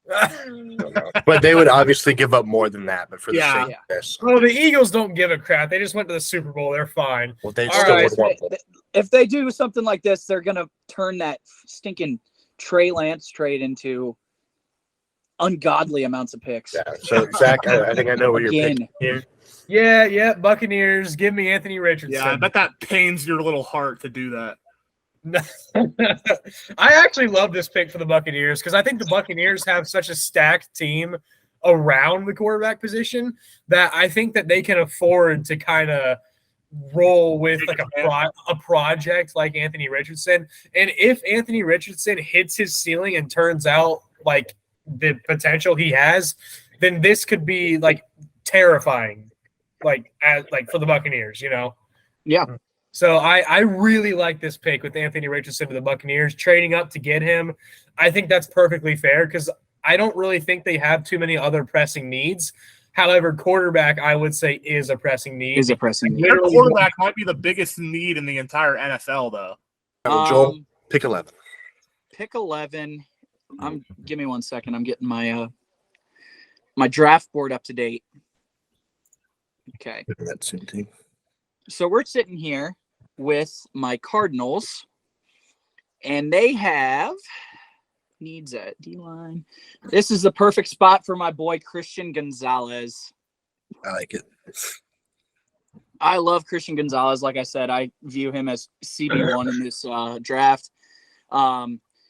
Don't know. But they would obviously give up more than that. But for the Yeah. sake of this, Well, the Eagles don't give a crap. They just went to the Super Bowl. They're fine. well, they All still right. would want them. If they do something like this, they're going to turn that stinking Trey Lance trade into ungodly amounts of picks. Yeah. So Zach, I think I know where you're Again. picking here. Yeah. Buccaneers. Give me Anthony Richardson. Yeah, I bet that pains your little heart to do that. I actually love this pick for the Buccaneers because I think the Buccaneers have such a stacked team around the quarterback position that I think that they can afford to kind of roll with like a project like Anthony Richardson. And if Anthony Richardson hits his ceiling and turns out like the potential he has, then this could be like terrifying, like for the Buccaneers, you know? Yeah. So I really like this pick with Anthony Richardson to the Buccaneers, trading up to get him. I think that's perfectly fair because I don't really think they have too many other pressing needs. However, quarterback, I would say, is a pressing need. Is a pressing need. Their Literally- quarterback might be the biggest need in the entire NFL, though. Joel, pick 11. Pick 11. Give me 1 second. I'm getting my my draft board up to date. Okay. That's it. So we're sitting here with my Cardinals, and they have needs at D-line. This is the perfect spot for my boy Christian Gonzalez. I like it. I love Christian Gonzalez. Like I said, I view him as CB1 in this draft.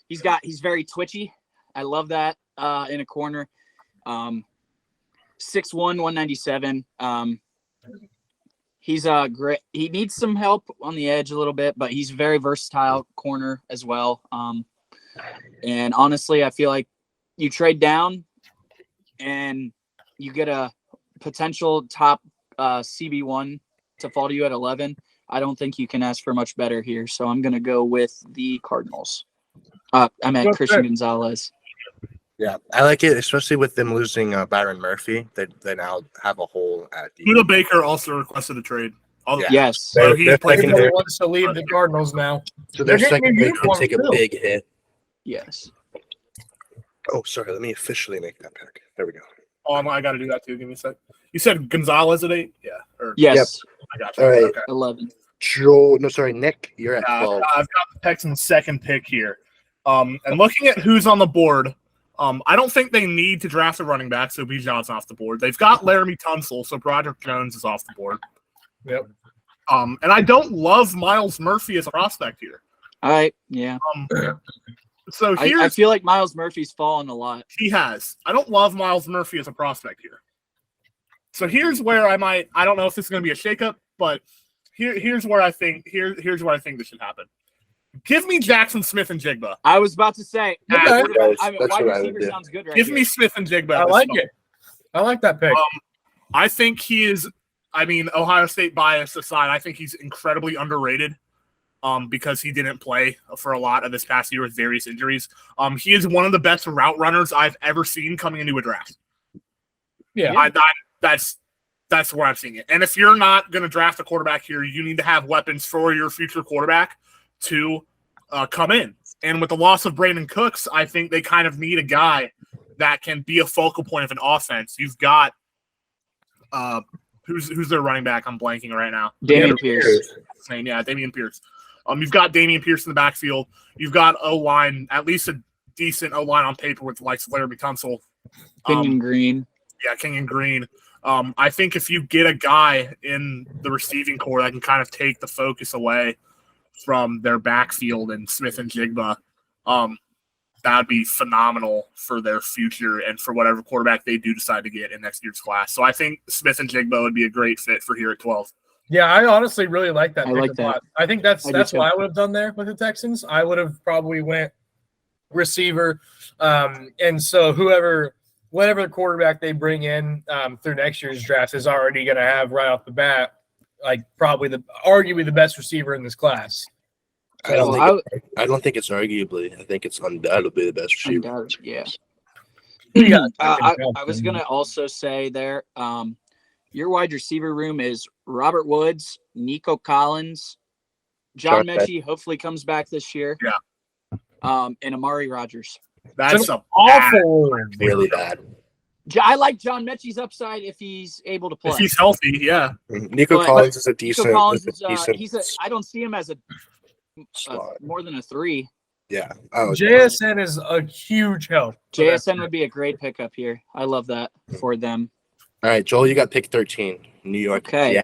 He's very twitchy. I love that in a corner. 6'1", 197. He's great. He needs some help on the edge a little bit, but he's very versatile corner as well. And honestly, I feel like you trade down and you get a potential top CB1 to fall to you at 11. I don't think you can ask for much better here. So I'm going to go with the Cardinals. I'm at Christian Gonzalez. Yeah, I like it, especially with them losing Byron Murphy. They now have a hole at the. Buda Baker also requested a trade. Yeah. Yes. So he's They're playing. thinking Everybody they're- wants to leave the Cardinals now. So They're their getting second new pick could take a uniforms, too. big hit. Yes. Oh, sorry. Let me officially make that pick. There we go. Oh, I got to do that too. Give me a sec. You said Gonzalez at 8? Yeah. Or Yes. I got you. All right. Okay. 11. Joel, no, sorry, Nick, you're at Yeah, 12. I've got the Texans' second pick here. And looking at who's on the board, I don't think they need to draft a running back, so Bijan's off the board. They've got Laramie Tunsil, so Broderick Jones is off the board. Yep. And I don't love Miles Murphy as a prospect here. Yeah. So here's I feel like Miles Murphy's fallen a lot. he has. I don't love Miles Murphy as a prospect here. So here's where I don't know if this is going to be a shakeup, but here's where I think here's where I think this should happen. Give me Jackson Smith and Jigba. I was about to say, Okay. wide That's what I would receiver do. sounds good right Give here. me Smith and Jigba. I at this like moment. it. I like that pick. I think he is. I mean, Ohio State bias aside, I think he's incredibly underrated. Because he didn't play for a lot of this past year with various injuries. He is one of the best route runners I've ever seen coming into a draft. Yeah. That's where I'm seeing it. And if you're not going to draft a quarterback here, you need to have weapons for your future quarterback to come in. And with the loss of Brandon Cooks, I think they kind of need a guy that can be a focal point of an offense. You've got who's their running back? I'm blanking right now. Damian Pierce. His name, yeah, Damian Pierce. You've got Damian Pierce in the backfield. You've got O-line, at least a decent O-line on paper with like Laramie Tunsil. Kenyon Green. Yeah, King and Green. I think if you get a guy in the receiving core that can kind of take the focus away from their backfield and Smith and Jigba, that would be phenomenal for their future and for whatever quarterback they do decide to get in next year's class. So I think Smith and Jigba would be a great fit for here at 12. Yeah, I honestly really like that. I pick like a that. lot. I think that's I do what too. I would have done there with the Texans. I would have probably went receiver, and so whatever the quarterback they bring in through next year's draft is already going to have right off the bat, like probably arguably the best receiver in this class. I don't Well, think it's arguably. I think it's undoubtedly the best receiver. Undoubtedly, yeah. Yeah, I was gonna also say there, your wide receiver room is Robert Woods, Nico Collins, John John Mechie hopefully comes back this year. Yeah. And Amari Rogers. That's a awful. Really bad. I like John Mechie's upside if he's able to play. if he's healthy, yeah. Nico But- Collins is a Nico decent. Collins is a is decent I don't see him as a slot. more than a 3. Yeah. Oh, JSN is a huge help. JSN would be a great pickup here. I love that for them. All right, Joel, you got pick 13, New York. Okay. Yeah,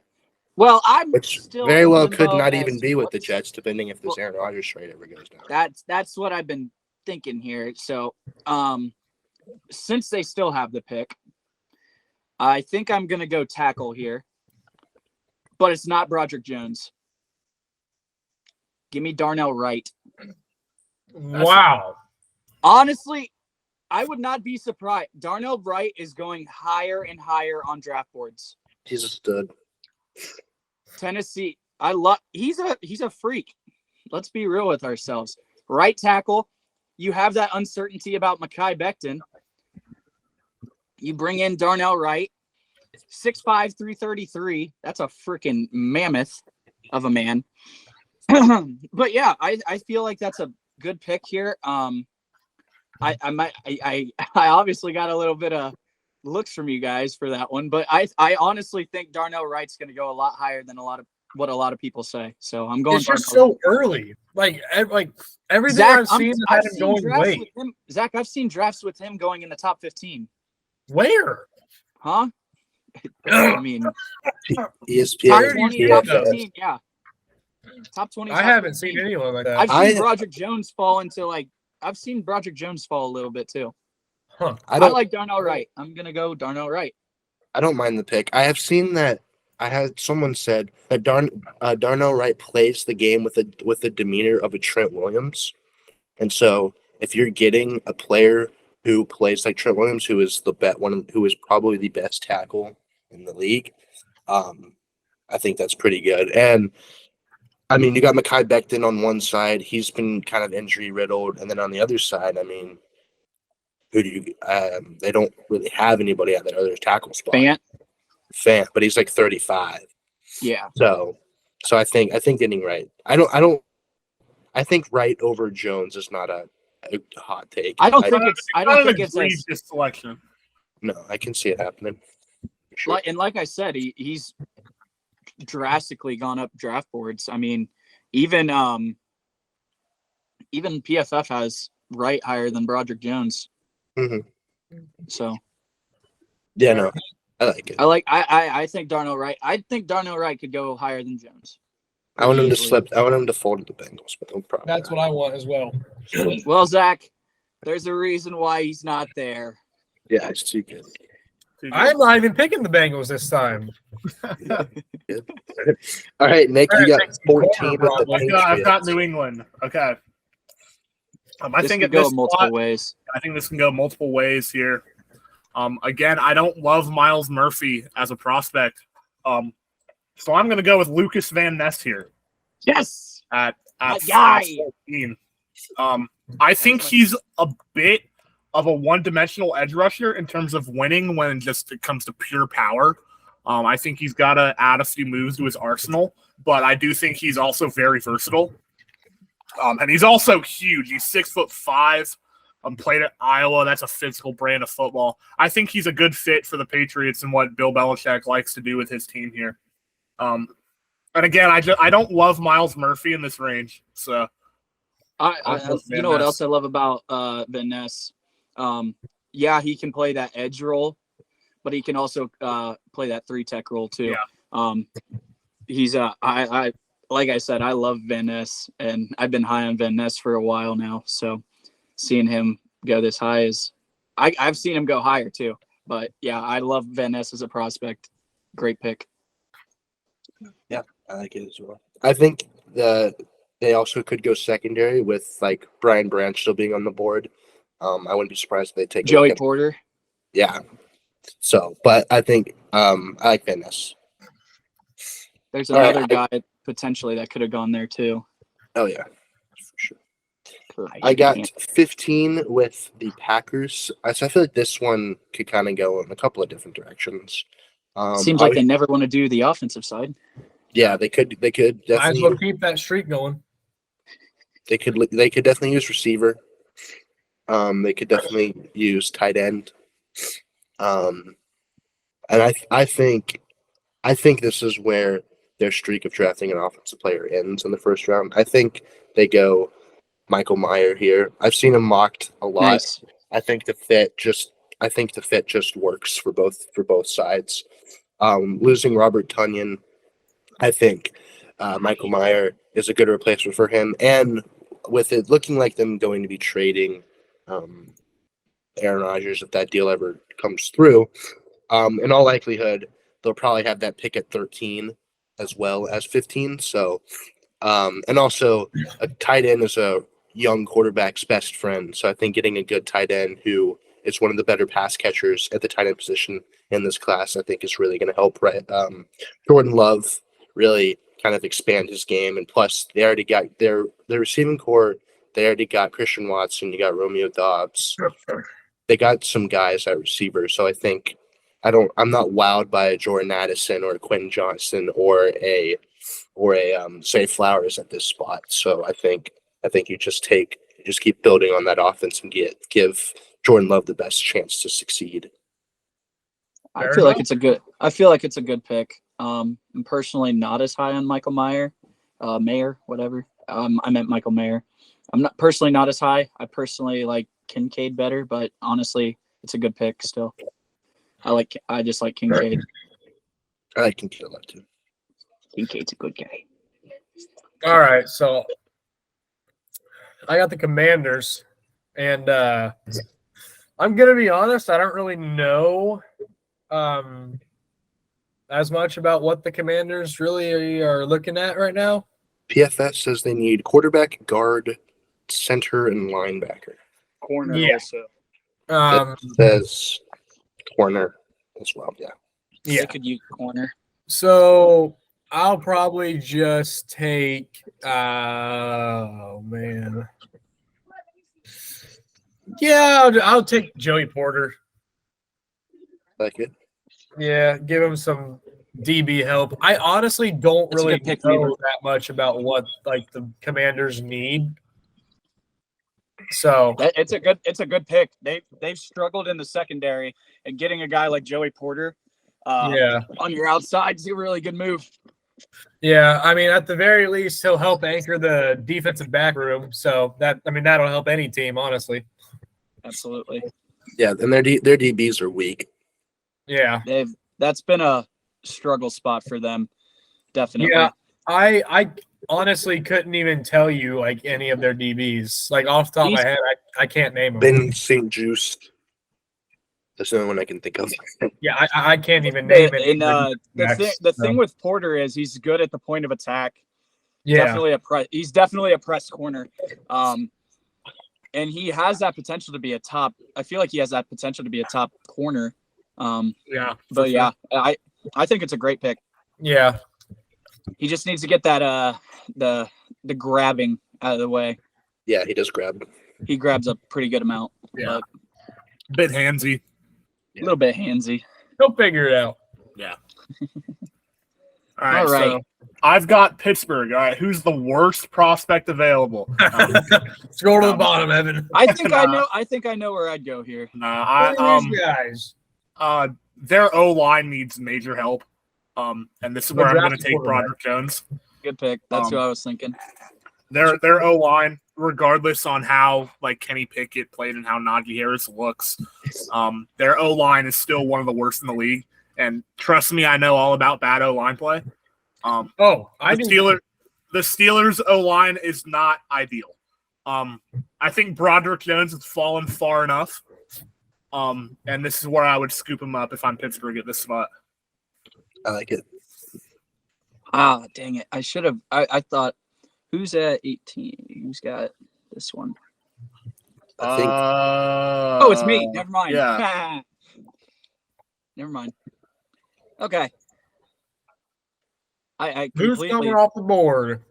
Well, I'm which still very in well limbo could not as even to be with what- the Jets, depending if this Well, Aaron Rodgers trade ever goes down. That's what I've been thinking here. So, since they still have the pick, I think I'm gonna go tackle here, but it's not Broderick Jones. Give me Darnell Wright. Wow. Honestly, I would not be surprised. Darnell Wright is going higher and higher on draft boards. He's a stud. Tennessee, he's a freak. Let's be real with ourselves. Right tackle, you have that uncertainty about Mekhi Becton. You bring in Darnell Wright, 6'5", 333. That's a freaking mammoth of a man. But yeah, I feel like that's a good pick here. I obviously got a little bit of looks from you guys for that one, but I honestly think Darnell Wright's going to go a lot higher than what a lot of people say. So I'm going. It's just Darnell so early. Like everything Zach, I've seen I've had him seen going drafts late. with him. Zach, I've seen drafts with him going in the top 15. Where? Huh? I mean, ESPN. top Where do you 20, see top that, though? 15, yeah. Top 20. I top haven't 15. seen anyone like that. I've I- seen Broderick Jones fall into I've seen Broderick Jones fall a little bit too. Huh. I I don't. like Darnell Wright. I'm gonna go Darnell Wright. I don't mind the pick. I have seen that. I had someone said that Darnell Wright plays the game with the demeanor of a Trent Williams, and so if you're getting a player who plays like Trent Williams, who is who is probably the best tackle in the league, I think that's pretty good. And I mean, you got Mekhi Becton on one side; he's been kind of injury riddled, and then on the other side, I mean, Who do you? They don't really have anybody at that other tackle spot. Fant. But he's like 35. Yeah. So I think getting Wright. I think Wright over Jones is not a hot take. I don't think it's agree as, this selection. No, I can see it happening. For sure. like I said, he's drastically gone up draft boards. I mean, even PFF has Wright higher than Broderick Jones. Mhm. So Yeah, no, I like it. I think Darnell Wright. I think Darnell Wright could go higher than Jones. I want him to Easily. slip. I want him to fold to the Bengals, but no problem. That's what I want as well. Well, Zach, there's a reason why he's not there. Yeah, it's too good. I'm not even picking the Bengals this time. All right, Nick, you got 14 with the I've got Patriots. New England. Okay. I This think could at go this multiple spot, ways. I think this can go multiple ways here. Again, I don't love Miles Murphy as a prospect. So I'm going to go with Lucas Van Ness here Yes. at My guy. 14. I think he's a bit of a one-dimensional edge rusher in terms of winning when it comes to pure power. I think he's got to add a few moves to his arsenal, but I do think he's also very versatile. And he's also huge. He's 6'5". Played at Iowa. That's a physical brand of football. I think he's a good fit for the Patriots and what Bill Belichick likes to do with his team here. And again, I don't love Miles Murphy in this range. So You know what else I love about Van Ness? Yeah, he can play that edge role, but he can also play that 3-tech role too. Yeah. He's I like I said, I love Van Ness, and I've been high on Van Ness for a while now. So seeing him go this high is, I've seen him go higher too. But yeah, I love Van Ness as a prospect. Great pick. Yeah, I like it as well. I think they also could go secondary with like Brian Branch still being on the board. I wouldn't be surprised if they take a Joey look at- Porter. Yeah. So, but I think I like Van Ness. There's All right, another guy potentially that could have gone there too. Oh yeah, for sure. I got 15 with the Packers. So I feel like this one could kind of go in a couple of different directions. Seems like they never want to do the offensive side. Yeah, they could Might as definitely well keep that streak going. they could definitely use receiver. They could definitely use tight end. And I think this is where their streak of drafting an offensive player ends in the first round. I think they go Michael Mayer here. I've seen him mocked a lot. Nice. I think the fit just works for both sides. Losing Robert Tonyan, I think Michael Mayer is a good replacement for him. And with it looking like them going to be trading Aaron Rodgers, if that deal ever comes through, in all likelihood, they'll probably have that pick at 13 as well as 15. So, and also a tight end is a young quarterback's best friend. So I think getting a good tight end who is one of the better pass catchers at the tight end position in this class, I think is really going to help Jordan Love really kind of expand his game. And plus, they already got their receiving core. They already got Christian Watson. You got Romeo Dobbs. They got some guys at receiver. So I think I'm not wowed by a Jordan Addison or a Quentin Johnson or a Zay Flowers at this spot. So I think you just keep building on that offense and give Jordan Love the best chance to succeed. I feel like it's a good pick. I'm personally not as high on Michael Mayer, whatever. I meant Michael Mayer. I'm not as high. I personally like Kincaid better, but honestly, it's a good pick still. I just like Kincaid. I like Kincaid a lot too. Kincaid's a good guy. All right, so I got the Commanders, and I'm gonna be honest. I don't really know as much about what the Commanders really are looking at right now. PFS says they need quarterback, guard, center, and linebacker. Corner Yeah. also. It says corner as well. Yeah. They could use corner. So I'll probably just take. Oh man. Yeah, I'll take Joey Porter. Like it. Yeah, give him some DB help. I honestly don't That's a really good pick, know Weaver. that much about what like the Commanders need. So It's a good pick. They've struggled in the secondary, and getting a guy like Joey Porter yeah. on your outside is a really good move. Yeah, I mean, at the very least, he'll help anchor the defensive back room. So that'll help any team, honestly. Absolutely. Yeah, and their DBs are weak. Yeah, That's been a struggle spot for them. Definitely. yeah. I honestly couldn't even tell you like any of their DBs. Like off the top of my head, I can't name them. Ben St. Juice. That's the only one I can think of. Yeah, I can't even name it. And the thing with Porter is he's good at the point of attack. Yeah, He's definitely a press corner. And he has that potential to be a top. I feel like he has that potential to be a top corner. yeah. But yeah, I think it's a great pick. Yeah. He just needs to get that the grabbing out of the way. Yeah, he does grab. He grabs a pretty good amount. Yeah. Bit handsy. A little bit handsy. He'll figure it out. Yeah. All right. All right. So I've got Pittsburgh. All right. Who's the worst prospect available? Scroll to the bottom, Evan. I think I know where I'd go here. These guys. Their O-line needs major help. And this is where I'm going to take Broderick Jones. Good pick. That's who I was thinking. Their O-line, regardless on how like Kenny Pickett played and how Najee Harris looks, their O-line is still one of the worst in the league. And trust me, I know all about bad O-line play. The Steelers O-line is not ideal. I think Broderick Jones has fallen far enough. And this is where I would scoop him up if I'm Pittsburgh at this spot. I like it. Ah, dang it. I should have I thought who's at 18? Who's got this one? I think Oh, it's me. Never mind. Yeah. Never mind. Okay. I Who's completely coming off the board?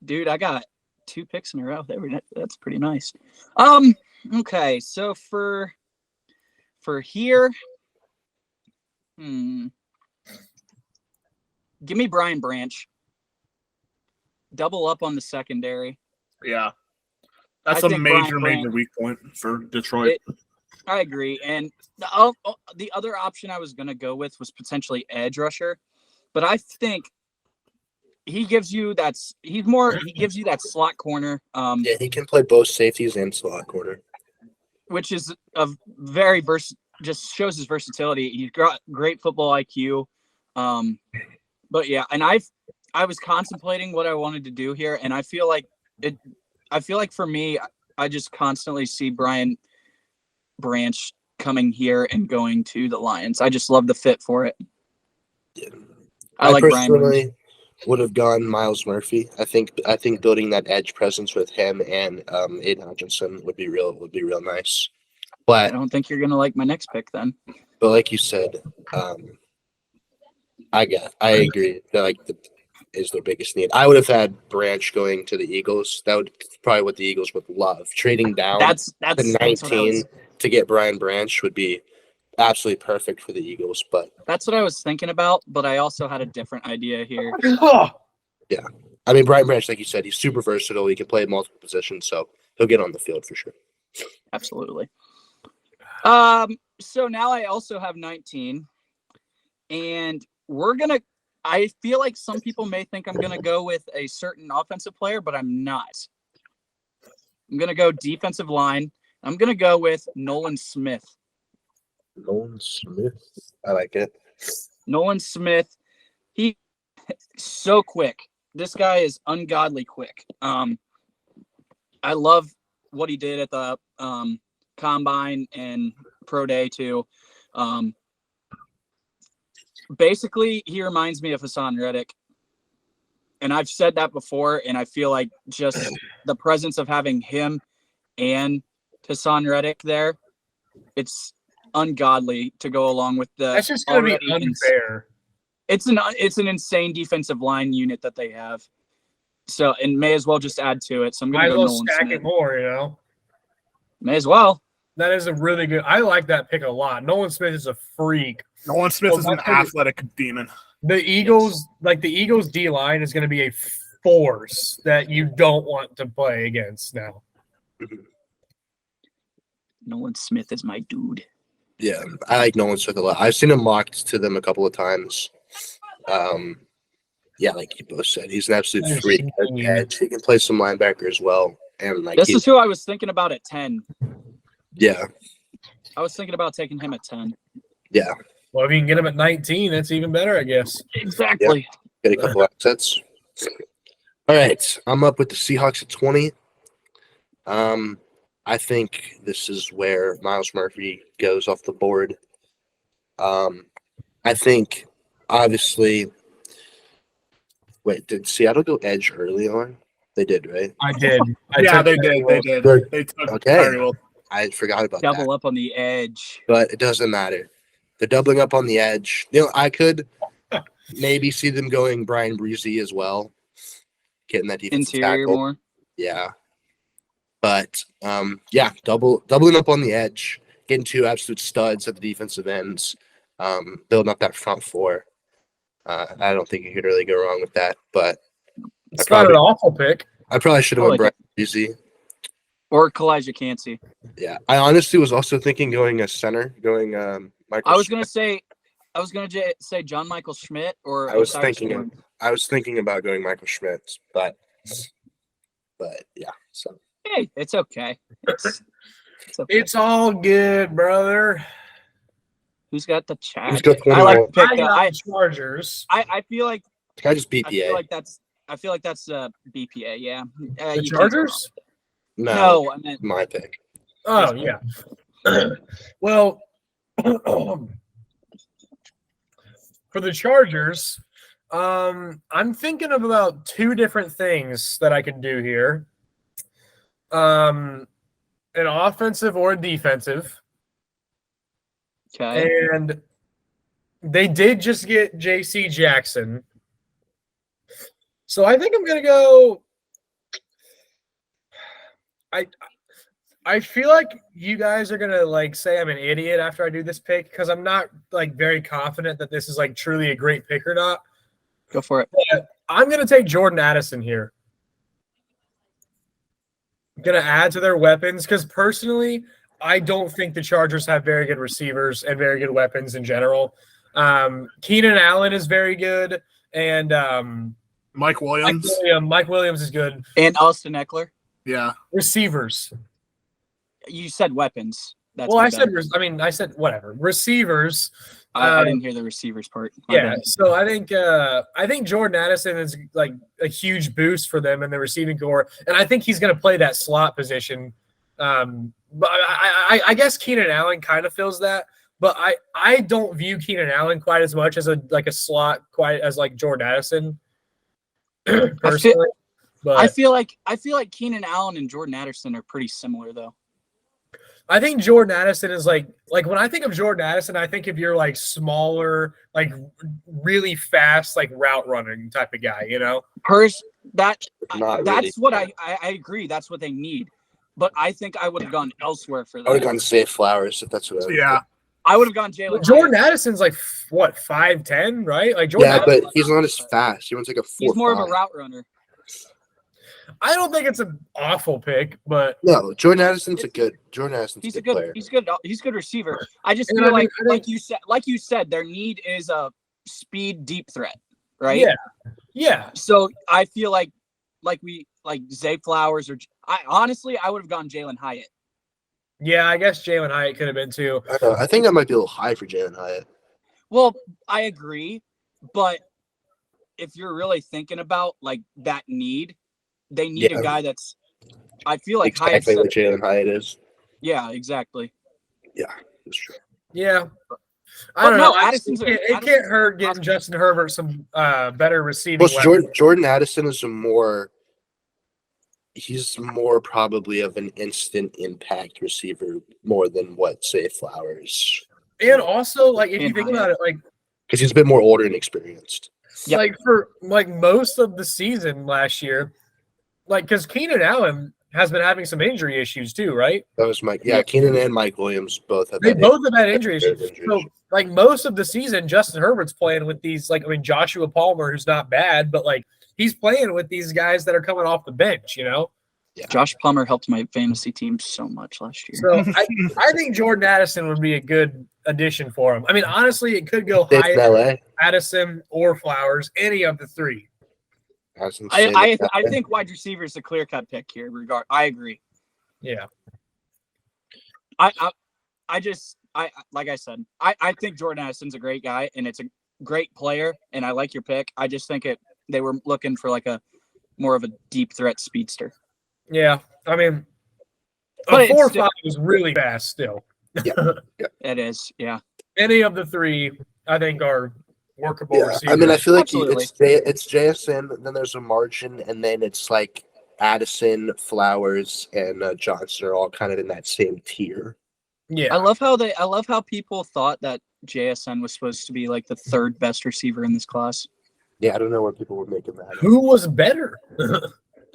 Dude, I got 2 picks in a row. That's pretty nice. Okay, so for here, give me Brian Branch. Double up on the secondary. Yeah. That's I a think major Brian weak point for Detroit. I agree. And the other option I was going to go with was potentially edge rusher, but I think he gives you that slot corner. yeah, he can play both safeties and slot corner. Which is a very just shows his versatility. He's got great football IQ. But yeah, and I was contemplating what I wanted to do here, and I feel like for me, I just constantly see Brian Branch coming here and going to the Lions. I just love the fit for it. Yeah. I like Brian Branch. Personally would have gone Miles Murphy. I think building that edge presence with him and Aiden Hutchinson would be real nice. I But don't think you're gonna like my next pick then. like you said, I agree that is their biggest need. I would have had Branch going to the Eagles. That would probably what the Eagles would love. Trading down That's to what I 19 was, to get Brian Branch would be absolutely perfect for the Eagles. But that's what I was thinking about, but I also had a different idea here. I mean, Brian Branch, like you said, he's super versatile. He can play multiple positions, so he'll get on the field for sure. Absolutely. So now I also have 19, and I feel like some people may think I'm gonna go with a certain offensive player, but I'm not. I'm gonna go defensive line. I'm gonna go with Nolan Smith. Nolan Smith, I like it. Nolan Smith, he's so quick. This guy is ungodly quick. I love what he did at the combine and pro day too. Basically, he reminds me of Hassan Reddick. And I've said that before, and I feel like just the presence of having him and Hassan Reddick there, it's ungodly to go along with the. That's just going to be unfair. It's an insane defensive line unit that they have. So, and may as well just add to it. So I'm going to go Nolan stack Smith. it more, you know. May as well. That is a really good. I like that pick a lot. Nolan Smith is a freak. Nolan Smith Well, is an that's gonna be- athletic demon. The Eagles, the Eagles D line is going to be a force that you don't want to play against now. Nolan Smith is my dude. Yeah, I like Nolan Smith a lot. I've seen him mocked to them a couple of times. Yeah, like you both said, he's an absolute Nice. freak at the edge. He can play some linebacker as well, and like This is who I was thinking about at 10. yeah, I was thinking about taking him at 10. yeah, Well, if you can get him at 19, that's even better, I guess. Exactly. get a couple assets. All right, I'm up with the Seahawks at 20. I think this is where Miles Murphy goes off the board. I think obviously. Wait, did Seattle go edge early on? They did, right? I did. Yeah, they did. They did. Good. They took Okay. Tyree Wilson. I forgot about that. Double up on the edge. But it doesn't matter. They're doubling up on the edge. You know, I could maybe see them going Brian Breezy as well, getting that defensive Interior tackle. more. Yeah, but yeah, doubling up on the edge, getting two absolute studs at the defensive ends, building up that front four. I don't think you could really go wrong with that. But It's not an awful pick. I probably should have went Brian Breezy. Or Kalijah Cansey. Yeah, I honestly was also thinking going a center, going Michael. I was Schmidt. gonna say John Michael Schmidt or I was Cyrus thinking Ford. I was thinking about going Michael Schmidt, but yeah. So Hey, it's okay. It's okay. It's all good, brother. Who's got the chat? who's got I 21? like to pick I that. got the Chargers. I feel like Can I just I feel BPA? like that's BPA. Yeah. The you can't- Chargers? No, I meant my pick. Oh, yeah. Well, for the Chargers, I'm thinking of about two different things that I could do here. An offensive or a defensive. okay. And they did just get JC Jackson. So I think I'm going to go. I feel like you guys are going to like say I'm an idiot after I do this pick because I'm not like very confident that this is like truly a great pick or not. Go for it. I'm going to take Jordan Addison here. I'm going to add to their weapons because personally, I don't think the Chargers have very good receivers and very good weapons in general. Keenan Allen is very good, and Mike Williams. Mike Williams is good. And Austin Eckler. Yeah. Receivers. You said weapons. That's Well, my I said, bad. I said whatever. Receivers. I didn't hear the receivers part. My Yeah, bad. so I think Jordan Addison is like a huge boost for them in the receiving core, and I think he's going to play that slot position. But I guess Keenan Allen kind of fills that, but I don't view Keenan Allen quite as much as a slot, quite as like Jordan Addison. Personally, but I feel like Keenan Allen and Jordan Addison are pretty similar though. I think Jordan Addison is like when I think of Jordan Addison, I think of your like smaller, like really fast, like route running type of guy, you know? Not really. That's what I agree. That's what they need. But I think I would have gone elsewhere for I would have that. gone Safe Flowers if that's what. Yeah. I would have gone Jalen. Jordan Hyatt. Addison's like what 5'10", right? Like Jordan. Yeah, Addison, but he's not as fast. He wants like a 4. He's more of a route runner. I don't think it's an awful pick, but No, Jordan Addison's a good He's a a good good. player. He's good. He's a good receiver. I just And feel I think- like you said, their need is a speed deep threat, right? yeah. So I feel like Zay Flowers or I would have gone Jalen Hyatt. Yeah, I guess Jalen Hyatt could have been too. I know. I think that might be a little high for Jalen Hyatt. Well, I agree, but if you're really thinking about like that need, they need Yeah. a guy that's. I feel like Exactly Hyatt. what Jalen Hyatt is. Yeah, exactly. That's true. Yeah. But I don't no, know. Addison's It a- can't hurt getting Justin Herbert some better receiving. Plus, weapons. Jordan Addison is he's more probably of an instant impact receiver more than what say Flowers, And also, like if you And think Hyatt. about it, like because he's a bit more older and experienced. Yep. for like most of the season last year, like because Keenan Allen has been having some injury issues too, right? That was Mike. Yeah, Keenan and Mike Williams both have. They that both have had injury injury. issues. So, like most of the season, Justin Herbert's playing with these, like, I mean, Joshua Palmer, who's not bad, but like he's playing with these guys that are coming off the bench, you know? Yeah. Josh Plummer helped my fantasy team so much last year. So I think Jordan Addison would be a good addition for him. I mean, honestly, it could go Stayed in higher, LA. Addison or Flowers, any of the three. I think wide receiver is the clear cut pick here. I agree. Yeah. I like I said, I think Jordan Addison's a great guy and it's a great player, and I like your pick. I just think they were looking for like a more of a deep threat speedster. Yeah. I mean, But a 4.5 still- is really fast still. It is, yeah. Any of the three, I think, are workable Yeah, receivers. I mean, I feel like Absolutely. it's JSN, then there's a margin, and then it's like Addison, Flowers, and Johnson are all kind of in that same tier. yeah. I love how people thought that JSN was supposed to be like the third best receiver in this class. Yeah, I don't know where people were making that. Who was better?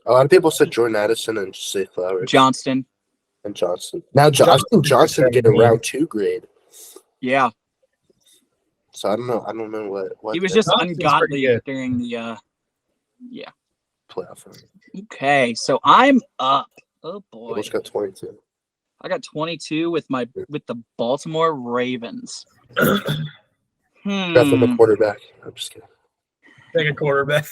A lot of people said Jordan Addison and say Flowers Johnston, and Johnson. Now, I've seen Johnson get a round 2 grade, yeah. so I don't know. I don't know what He was the just Johnston's pretty ungodly good. during the playoff. Round. Okay, so I'm up. Oh boy. Almost got 22. I got 22 with the Baltimore Ravens. Nothing but quarterback. I'm just kidding. Take a quarterback.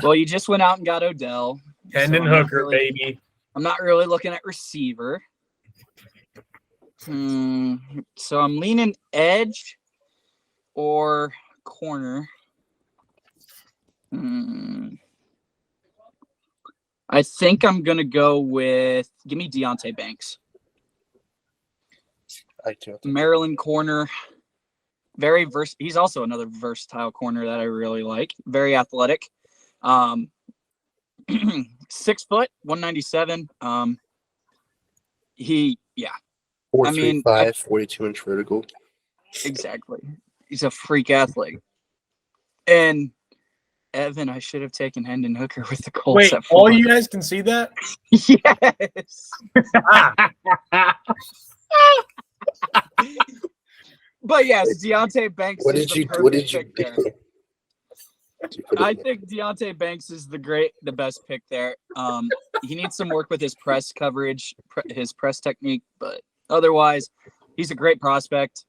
Well, you just went out and got Odell. Hendon I'm not Hooker, really- baby. I'm not really looking at receiver. So I'm leaning edge or corner. I think I'm gonna go with give me Deontay Banks, I do. Maryland corner. He's also another versatile corner that I really like. Very athletic. 6 foot, 197. 4.35, 42-inch vertical. Exactly. He's a freak athlete. And Evan, I should have taken Hendon Hooker with the Colts Wait, at all 4. you guys can see that? Yes. But yes, Deontay Banks. What is did the you perfect pick there. do? I think Deontay Banks is the best pick there. He needs some work with his press coverage, his press technique, but otherwise, he's a great prospect.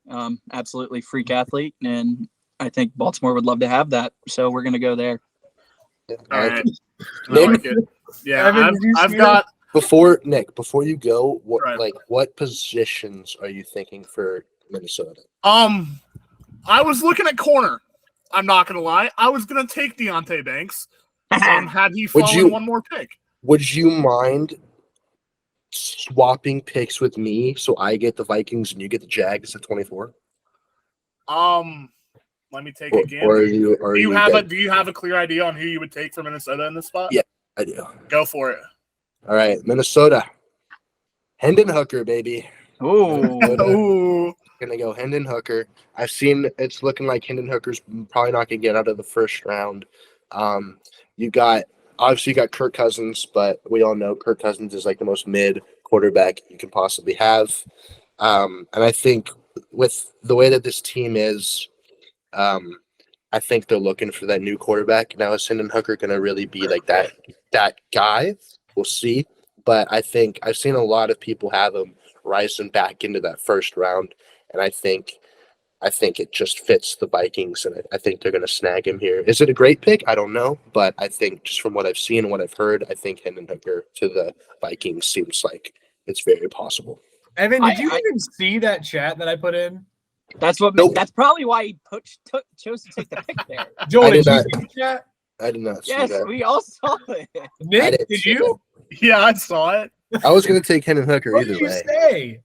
Absolutely freak athlete, and I think Baltimore would love to have that. So we're gonna go there. All right. I Nick, like it. Yeah, Evan, did you I've see got before you go, Right. what positions are you thinking for Minnesota? I was looking at corner. I'm not gonna lie. I was gonna take Deontay Banks. Had he Would fallen you- one more pick. Would you mind swapping picks with me so I get the Vikings and you get the Jags at 24? Let me take Or, a gander. or are you? Or Do you good? do you have a clear idea on who you would take for Minnesota in this spot? Yeah. I do. Go for it. All right, Minnesota. Hendon Hooker, baby. Ooh. Ooh. Gonna go Hendon Hooker. I've seen it's looking like Hendon Hooker's probably not gonna get out of the first round. You got Kirk Cousins, but we all know Kirk Cousins is like the most mid quarterback you can possibly have. And I think with the way that this team is, I think they're looking for that new quarterback. Now, is Hendon Hooker gonna really be like that guy? We'll see. But I think I've seen a lot of people have him rising back into that first round. And I think it just fits the Vikings, and I think they're going to snag him here. Is it a great pick? I don't know, but I think just from what I've seen and what I've heard, I think Hendon Hooker to the Vikings seems like it's very possible. Evan, did you I- even see that chat that I put in? That's Nope. That's probably why he chose to take the pick there. Joel, I did did you not. see the chat? I did not see Yes, that. we all saw it. I Nick, didn't did see you? Yeah, I saw it. that. I was going to take Hendon Hooker What either did you way. say?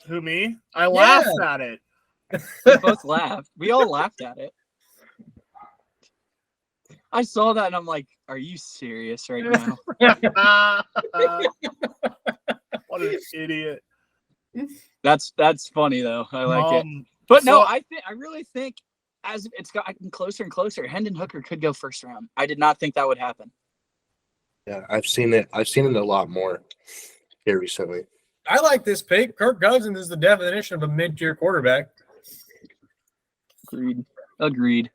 Who, me? I laughed at it. We both laughed. We all laughed at it. I saw that and I'm like, are you serious right now? What an idiot. That's funny though. I like it. But so- I really think as it's gotten closer and closer, Hendon Hooker could go first round. I did not think that would happen. Yeah, I've seen it. I've seen it a lot more. here recently. I like this pick. Kirk Cousins is the definition of a mid-tier quarterback. Agreed.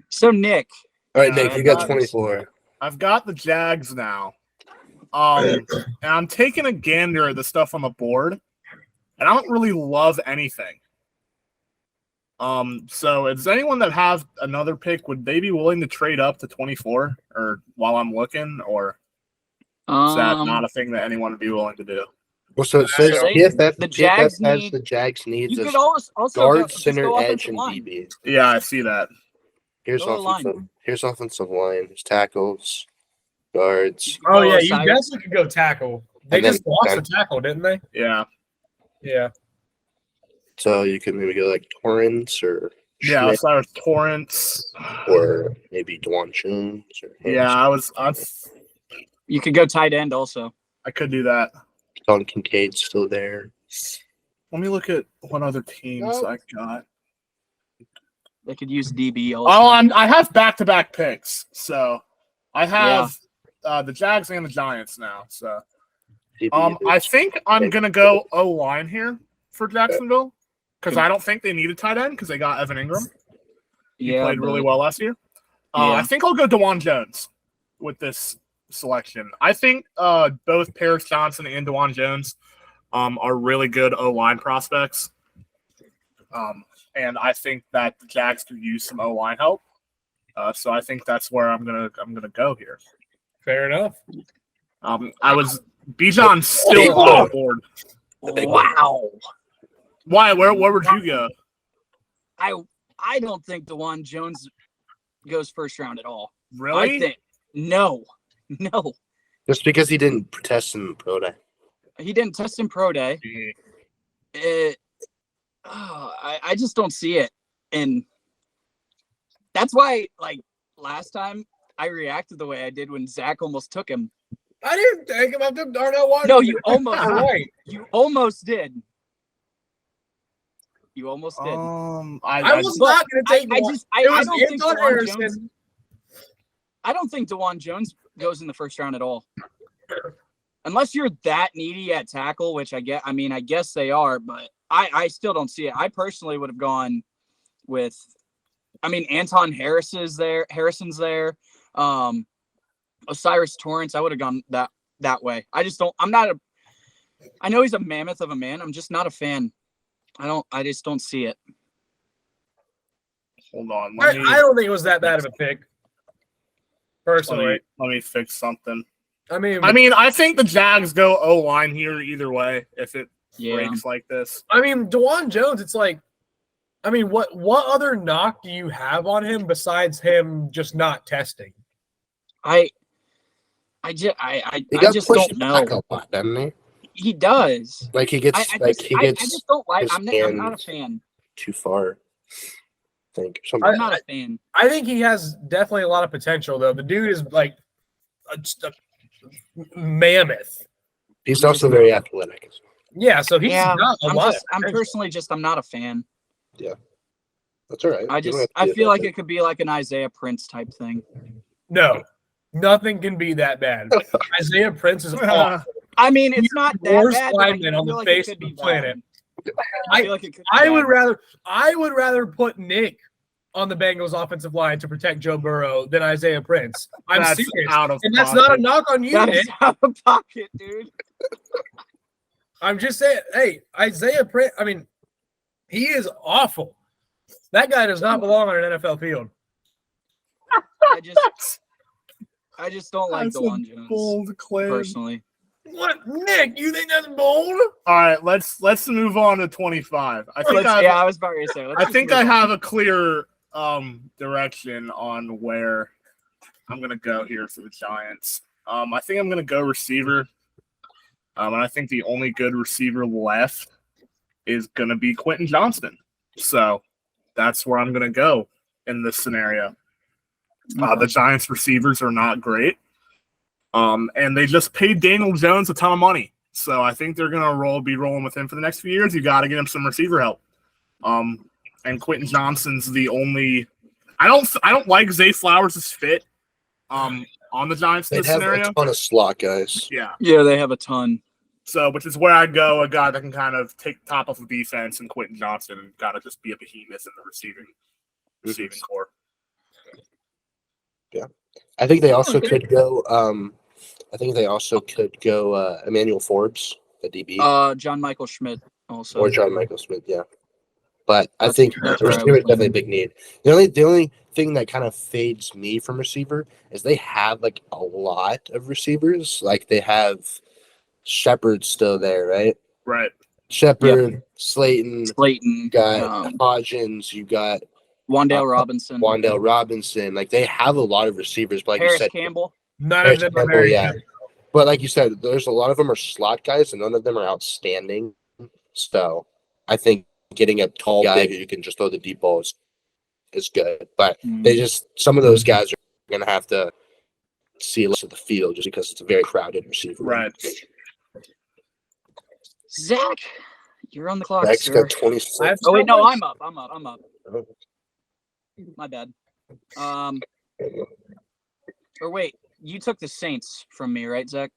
So Nick. All right, Nick, you got Nice. 24. I've got the Jags now. And I'm taking a gander at the stuff on the board, and I don't really love anything. So is anyone that has another pick, would they be willing to trade up to 24 or while I'm looking, or is that not a thing that anyone would be willing to do? Well, so it says PFF, the Jags PFF has need- the Jags needs You of could also guard, go, just center, go edge, offensive and line. DB. Yeah, I see that. Here's Go offensive. line. Here's offensive line. There's tackles, guards. Oh, yeah, Go you Cyrus. definitely could go tackle. They And then- just lost the tackle, didn't they? Yeah. Yeah. So you could maybe go like Torrance or Yeah, Schmidt, Cyrus Torrance. or maybe Dwan Jones. Or Yeah, You could go tight end also. I could do that. Don Kincaid's still there. Let me look at what other teams I got. They could use DB also. Oh, I have back-to-back picks, so I have the Jags and the Giants now. So DB I think I'm gonna go O-line here for Jacksonville because I don't think they need a tight end because they got Evan Ingram. He played really well last year. I think I'll go DeJuan Jones with this selection. I think both Paris Johnson and DeJuan Jones are really good O-line prospects. And I think that the Jags could use some O-line help. So I think that's where I'm gonna go here. Fair enough. Bijan's still on the board. Wow. Why? Where would you go? I don't think DeJuan Jones goes first round at all. Really? I think no. just because he didn't test in the pro day. He didn't test in pro day. I just don't see it, and that's why, like last time, I reacted the way I did when Zach almost took him. I didn't take him. I took Darnell Washington. No, you almost right. You almost did. You almost did. I was not going to take. I don't think Anton DeJuan Harrison. Jones. I don't think DeJuan Jones goes in the first round at all, unless you're that needy at tackle, which I get. I mean, I guess they are, but I still don't see it. I personally would have gone with. I mean, Anton Harrison's there. Osiris Torrance. I would have gone that way. I just don't. I'm not a. I know he's a mammoth of a man. I'm just not a fan. I just don't see it. Hold on. I don't think it was that bad of a pick. Personally, let me fix something. I mean, I think the Jags go O-line here either way if it breaks like this. DeJuan Jones. It's like, what other knock do you have on him besides him just not testing? I just don't know. Back a lot, doesn't he? He does. Like he gets I just don't like. I'm not a fan. Too far. I think something. I'm not a fan. I think he has definitely a lot of potential, though. The dude is like just a mammoth. He's also very athletic. Yeah, so he's got a lot. I'm personally I'm not a fan. Yeah, that's all right. I feel like it could be like an Isaiah Prince type thing. No, nothing can be that bad. Isaiah Prince is awful. I mean, it's not that Worst bad. lineman on the face of the planet. I feel like it could be I bad. would rather put Nick on the Bengals offensive line to protect Joe Burrow than Isaiah Prince. That's serious. out of And that's not a knock on you, That Nick. is out of pocket, dude. I'm just saying, hey, Isaiah Prince, he is awful. That guy does not belong on an NFL field. I just don't like DeJuan Jones Bold claim. personally. What, Nick? You think that's bold? All right, let's move on to 25. I was about to say. I think I have a clear direction on where I'm gonna go here for the Giants. I think I'm gonna go receiver. And I think the only good receiver left is gonna be Quentin Johnston. So that's where I'm gonna go in this scenario. The Giants receivers are not great. And they just paid Daniel Jones a ton of money. So I think they're gonna be rolling with him for the next few years. You gotta get him some receiver help. And Quentin Johnston's the only I don't like Zay Flowers' fit on on the Giants in They this have scenario. a ton of slot guys. Yeah. Yeah, they have a ton. So, which is where I'd go, a guy that can kind of take top off of defense and Quentin Johnson and kind of just be a behemoth in the receiving core. I think they also could go. I think they also could go Emmanuel Forbes, the DB, John Michael Schmidt also. or John Michael Smith. Yeah, but I That's- think that's the where I receiver would is definitely a big need. The only thing that kind of fades me from receiver is they have like a lot of receivers. Like they have Shepard still there, right? Right. Shepard, Slayton, Slayton, you got Hodgins, you got Wandale Robinson, Wandale Robinson. Like they have a lot of receivers, but like Harris you said, Campbell. None Harris of them are Campbell, very yeah. good. But like you said, there's a lot of them are slot guys, and none of them are outstanding. So I think getting a tall guy who you can just throw the deep ball is good. But they just some of those guys are gonna have to see less of the field just because it's a very crowded receiver room. Right. Zach, you're on the clock, Zach's sir. got 26. I have Oh wait, so no, much- I'm up. My bad. Or wait, you took the Saints from me, right, Zach?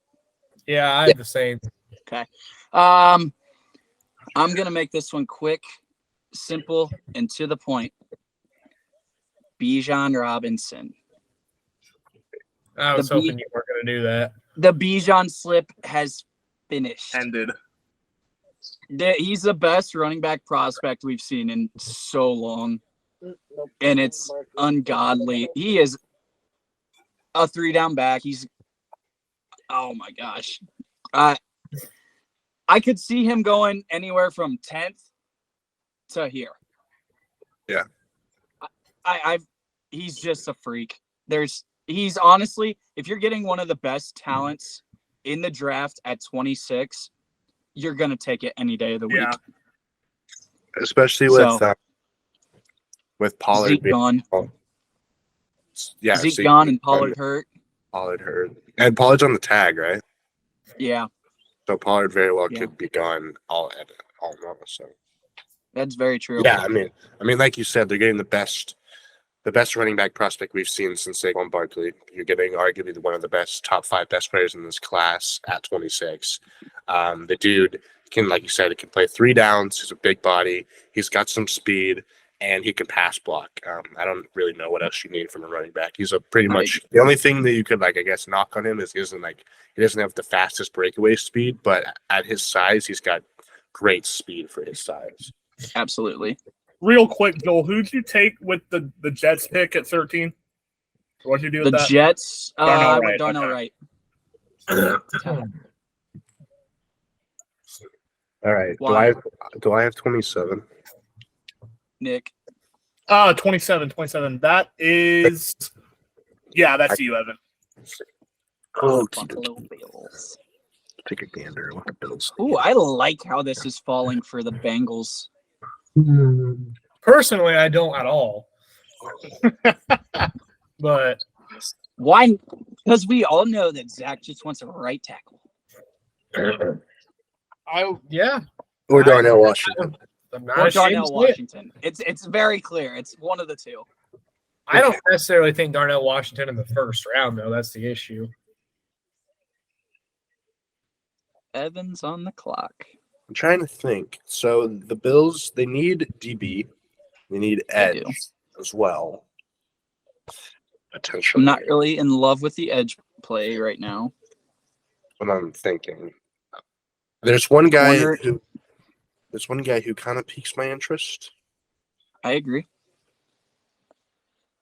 Yeah, I have the Saints. I'm gonna make this one quick, simple, and to the point. Bijan Robinson. I was The hoping you weren't going to do that. The Bijan slip has finished. Ended. He's the best running back prospect we've seen in so long, and it's ungodly. He is a 3-down back. Oh my gosh. I could see him going anywhere from 10th to here. Yeah. He's just a freak. He's honestly, if you're getting one of the best talents in the draft at 26, you're going to take it any day of the week. Yeah. Especially with Pollard Zeke being gone. yeah, Zeke gone and Pollard hurt. Pollard hurt. And Pollard's on the tag, right? Yeah, So Pollard very well Yeah. could be gone all so that's very true. yeah, I mean, like you said, they're getting the best running back prospect we've seen since Saquon Barkley. You're getting arguably one of the best top 5 best players in this class at 26. The dude can, like you said, he can play 3 downs. He's a big body. He's got some speed, and he can pass block. I don't really know what else you need from a running back. He's a pretty much the only thing that you could I guess knock on him is he doesn't have the fastest breakaway speed, but at his size, he's got great speed for his size. Absolutely. Real quick, Joel, who'd you take with the Jets pick at 13? What'd you do with The that? Jets, Darnell Wright, Darnell okay. Wright. All right. Why? Do I have 27? Nick. 27. That is that's you, Evan. Oh, Buffalo Bills. take a gander. What the Bills? Ooh, I like how this is falling for the Bengals. Personally, I don't at all. But Why? Because we all know that Zach just wants a right tackle. yeah, Or Darnell Washington. I'm not Or ashamed to Darnell say it. Washington. It's very clear. It's one of the two. I don't necessarily think Darnell Washington in the first round, though. That's the issue. Evans on the clock. I'm trying to think. So the Bills, they need DB. They need They do. edge as well. Potentially. I'm not really in love with the edge play right now. What I'm thinking. There's one guy Corner- who kind of piques my interest. I agree.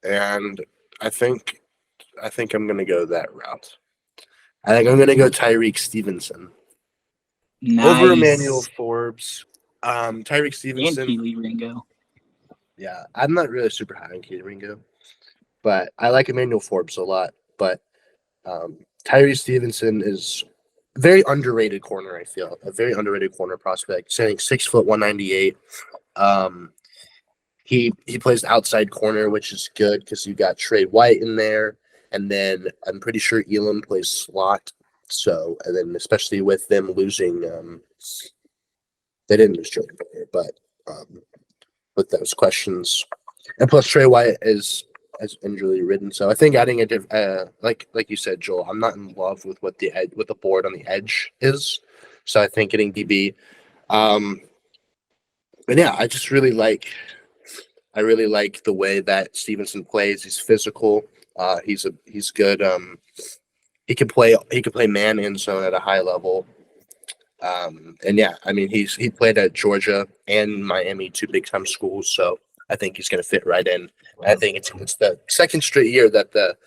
And I think I'm gonna go that route. I think I'm gonna go Tyreek Stevenson Nice. over Emmanuel Forbes. Tyreek and Stevenson. Keely Ringo. Yeah, I'm not really super high on Keely Ringo, but I like Emmanuel Forbes a lot. But Tyreek Stevenson is a very underrated corner. I feel a very underrated corner prospect. Standing 6 foot 198. He plays outside corner, which is good because you got Trey White in there, and then I'm pretty sure Elam plays slot. So, and then especially with them losing, they didn't lose Jordan Poyer, but with those questions, and plus Trey White is as injury ridden. So I think adding like you said, Joel, I'm not in love with what the board on the edge is. So I think getting DB. But yeah, I really like the way that Stevenson plays. He's physical. He's good. He can play man and zone at a high level. And yeah, I mean he played at Georgia and Miami, two big time schools, so I think he's gonna fit right in. I think it's the second straight year that the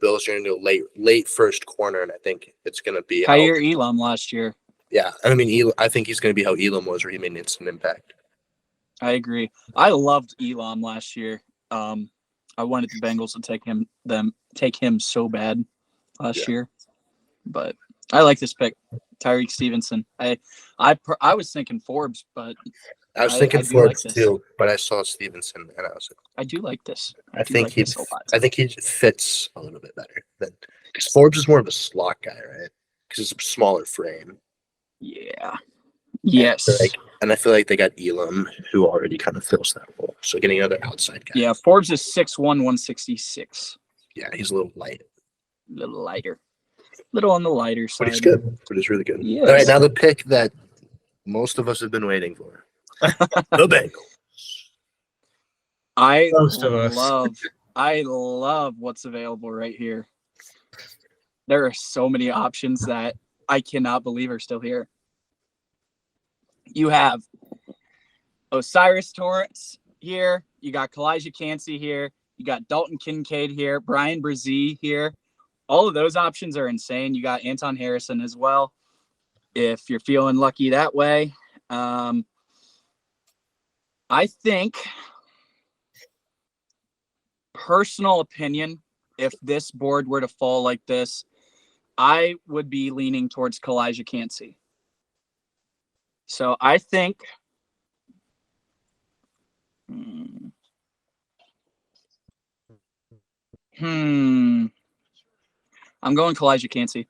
Bills are gonna do late first corner, and I think it's gonna be Kaiir Elam last year. Yeah, I mean I think he's gonna be how Elam was, where he made an instant impact. I agree. I loved Elam last year. I wanted the Bengals to take him so bad last year, but I like this pick, Tyreek Stevenson. I was thinking Forbes, but I was thinking Forbes too, but I saw Stevenson, and I was like, I do like this. I think he fits a little bit better because Forbes is more of a slot guy, right? Because it's a smaller frame. Yeah. Yes. And I feel like they got Elam, who already kind of fills that role. So getting another outside guy. Yeah, Forbes is 6'1", 166. Yeah, he's a little light. A little lighter. Little on the lighter side. But he's good. But he's really good. Yes. All right, now the pick that most of us have been waiting for. The Bengals. I Most of us. love what's available right here. There are so many options that I cannot believe are still here. You have Osiris Torrance here. You got Kalijah Cansey here. You got Dalton Kincaid here. Brian Brzee here. All of those options are insane. You got Anton Harrison as well, if you're feeling lucky that way. I think, personal opinion, if this board were to fall like this, I would be leaning towards Kalijah Cansey. So I think I'm going Kalijah Cansey.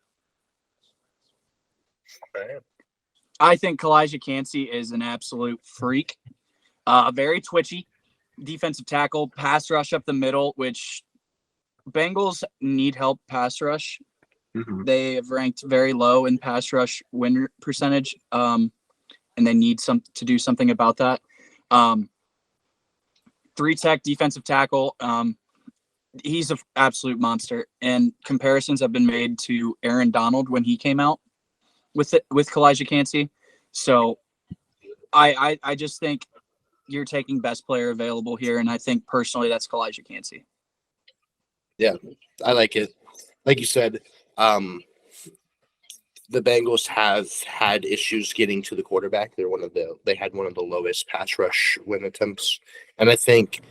I think Kalijah Cansey is an absolute freak. Very twitchy, defensive tackle, pass rush up the middle, which Bengals need help pass rush. Mm-hmm. They have ranked very low in pass rush win percentage, and they need to do something about that. 3-tech defensive tackle. He's an absolute monster, and comparisons have been made to Aaron Donald when he came out with Kalijah Cansey. So I just think you're taking best player available here, and I think personally that's Kalijah Cansey. Yeah, I like it. Like you said, the Bengals have had issues getting to the quarterback. They had one of the lowest pass rush win attempts, and I think,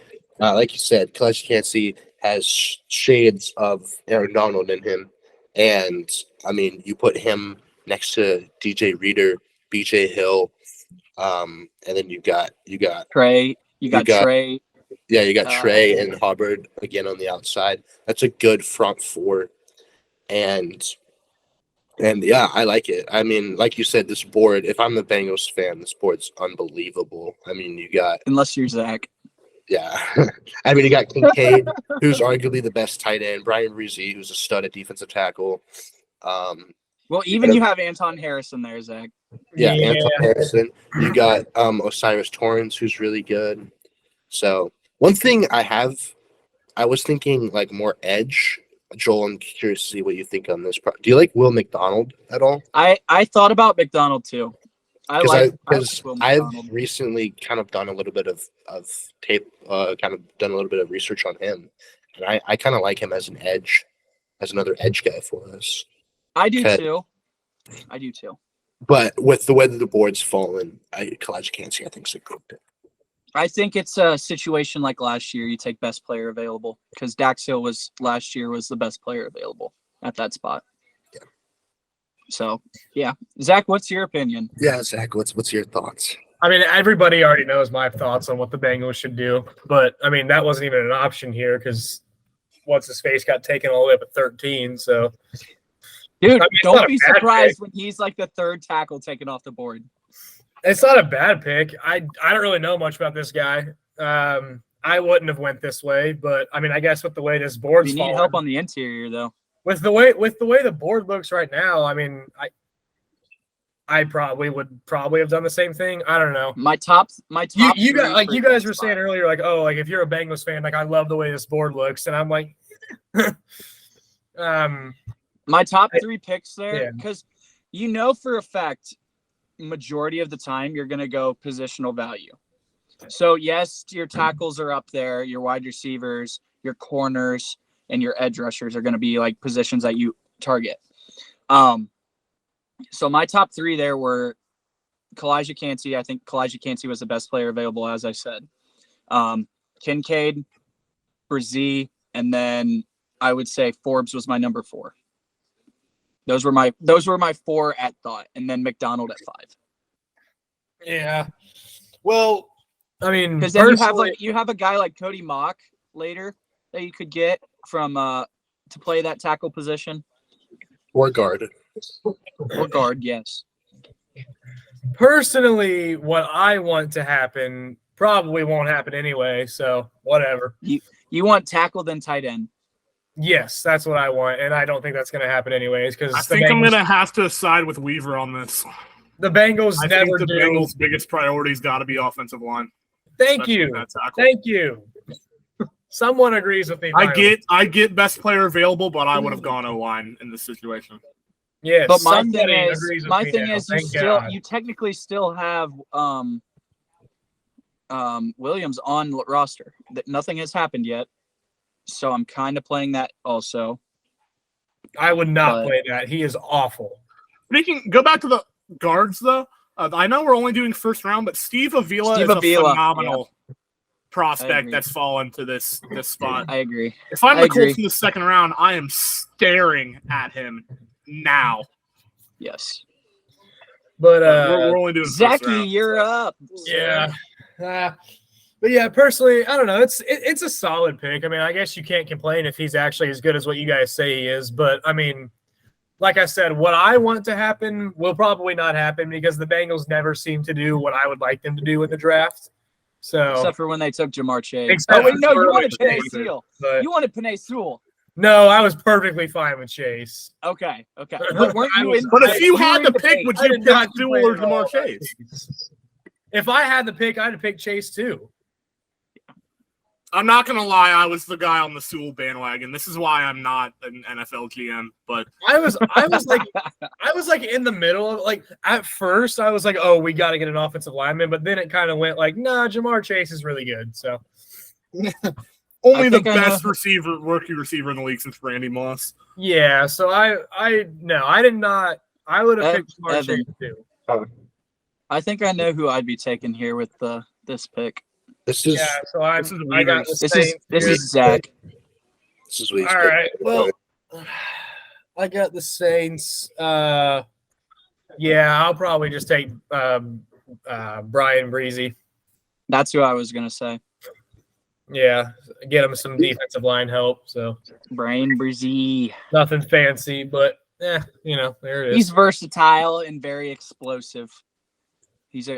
like you said, Kalijah Cansey has shades of Aaron Donald in him, and I mean, you put him next to DJ Reader, BJ Hill, and then you got Trey. You got Trey. Yeah, you got Trey and Hubbard again on the outside. That's a good front four, and yeah, I like it. I mean, like you said, this board. If I'm the Bengals fan, this board's unbelievable. I mean, you got unless you're Zach. Yeah, I mean, you got Kincaid, who's arguably the best tight end. Brian Brzee, who's a stud at defensive tackle. Well, even you have Anton Harrison there, Zach. Yeah, Anton Harrison. You got Osiris Torrance, who's really good. So one thing I was thinking like more edge. Joel, I'm curious to see what you think on this. Do you like Will McDonald at all? I thought about McDonald too. Because I've recently kind of done a little bit of tape, kind of done a little bit of research on him, and I kind of like him as an edge, as another edge guy for us. I do too. But with the way that the board's fallen, Kalijah Cansey, I think, is a good pick. I think it's a situation like last year. You take best player available because Dax Hill last year was the best player available at that spot. Yeah. So yeah, Zach, what's your opinion? Yeah, Zach, what's your thoughts? I mean, everybody already knows my thoughts on what the Bengals should do, but I mean that wasn't even an option here because what's his face got taken all the way up at 13. So, dude, I mean, don't be surprised when he's like the third tackle taken off the board. It's not a bad pick. I don't really know much about this guy. I wouldn't have went this way, but I mean, I guess with the way this board's You need falling, help on the interior though. with the way the board looks right now, I mean, I probably would have done the same thing. I don't know. My top. You got like three you guys for were saying spot. earlier, like, oh, like if you're a Bengals fan, like I love the way this board looks, and I'm like, My top 3 picks there, Yeah. because for a fact, majority of the time you're going to go positional value. So yes, your tackles are up there, your wide receivers, your corners, and your edge rushers are going to be like positions that you target. So my top 3 there were Kalijah Cansey. I think Kalijah Cansey was the best player available, as I said. Kincaid, Brzee, and then I would say Forbes was my number 4. Those were my 4 at thought, and then McDonald at 5. yeah. Well, I mean, Because then personally- you have a guy like Cody Mock later that you could get from to play that tackle position Or guard. or guard. Yes, personally, what I want to happen probably won't happen anyway. So whatever. you want tackle then tight end. Yes, that's what I want, and I don't think that's going to happen anyways because I think I'm going to have to side with Weaver on this. the Bengals I never think the do. Bengals' biggest priority's got to be offensive line. Thank especially you, that tackle. thank you. Someone agrees with me. I get best player available, but I would have gone O-line in this situation. Yes, But my somebody thing agrees with my me thing now. is Thank God. you technically still have Williams on the roster. Nothing has happened yet, so I'm kind of playing that also. I would not but- play that. He is awful. Go back to the guards though. I know we're only doing first round, but Steve Avila Steve is Avila, a phenomenal I prospect agree. that's fallen to this spot. I agree. If I'm I the Colts agree. in the second round, I am staring at him now. Yes, But We're only doing first Zachy, round. you're up. yeah. But yeah, personally, I don't know. It's a solid pick. I mean, I guess you can't complain if he's actually as good as what you guys say he is. But I mean, like I said, what I want to happen will probably not happen because the Bengals never seem to do what I would like them to do in the draft. So, Except for when they took Jamar Chase. Except Oh wait, for no, you Jamar wanted Panay Chase. Sewell. but You wanted Panay Sewell. no, I was perfectly fine with Chase. Okay. But weren't you in? But if you had were to in pick, debate. would I you did pick not Sewell or complain at all Jamar about Chase? Chase. If I had to pick, I'd pick Chase too. I'm not gonna lie, I was the guy on the Sewell bandwagon. This is why I'm not an NFL GM. But I was like in the middle. Like at first, I was like, "Oh, we got to get an offensive lineman," but then it kind of went like, "Nah, Jamar Chase is really good." So only the think I know. best rookie receiver in the league since Randy Moss. yeah, so I did not. I would have picked Jamar Evan. Chase too. I think I know who I'd be taking here with this pick. This is Yeah, so I This is I got Weaver's. the This Saints is Zach. Weeks. all right. Well, I got the Saints. Yeah, I'll probably just take Brian Breezy. That's who I was gonna say. Yeah, get him some defensive line help. So Brian Brzee. nothing fancy, but there it is. He's versatile and very explosive.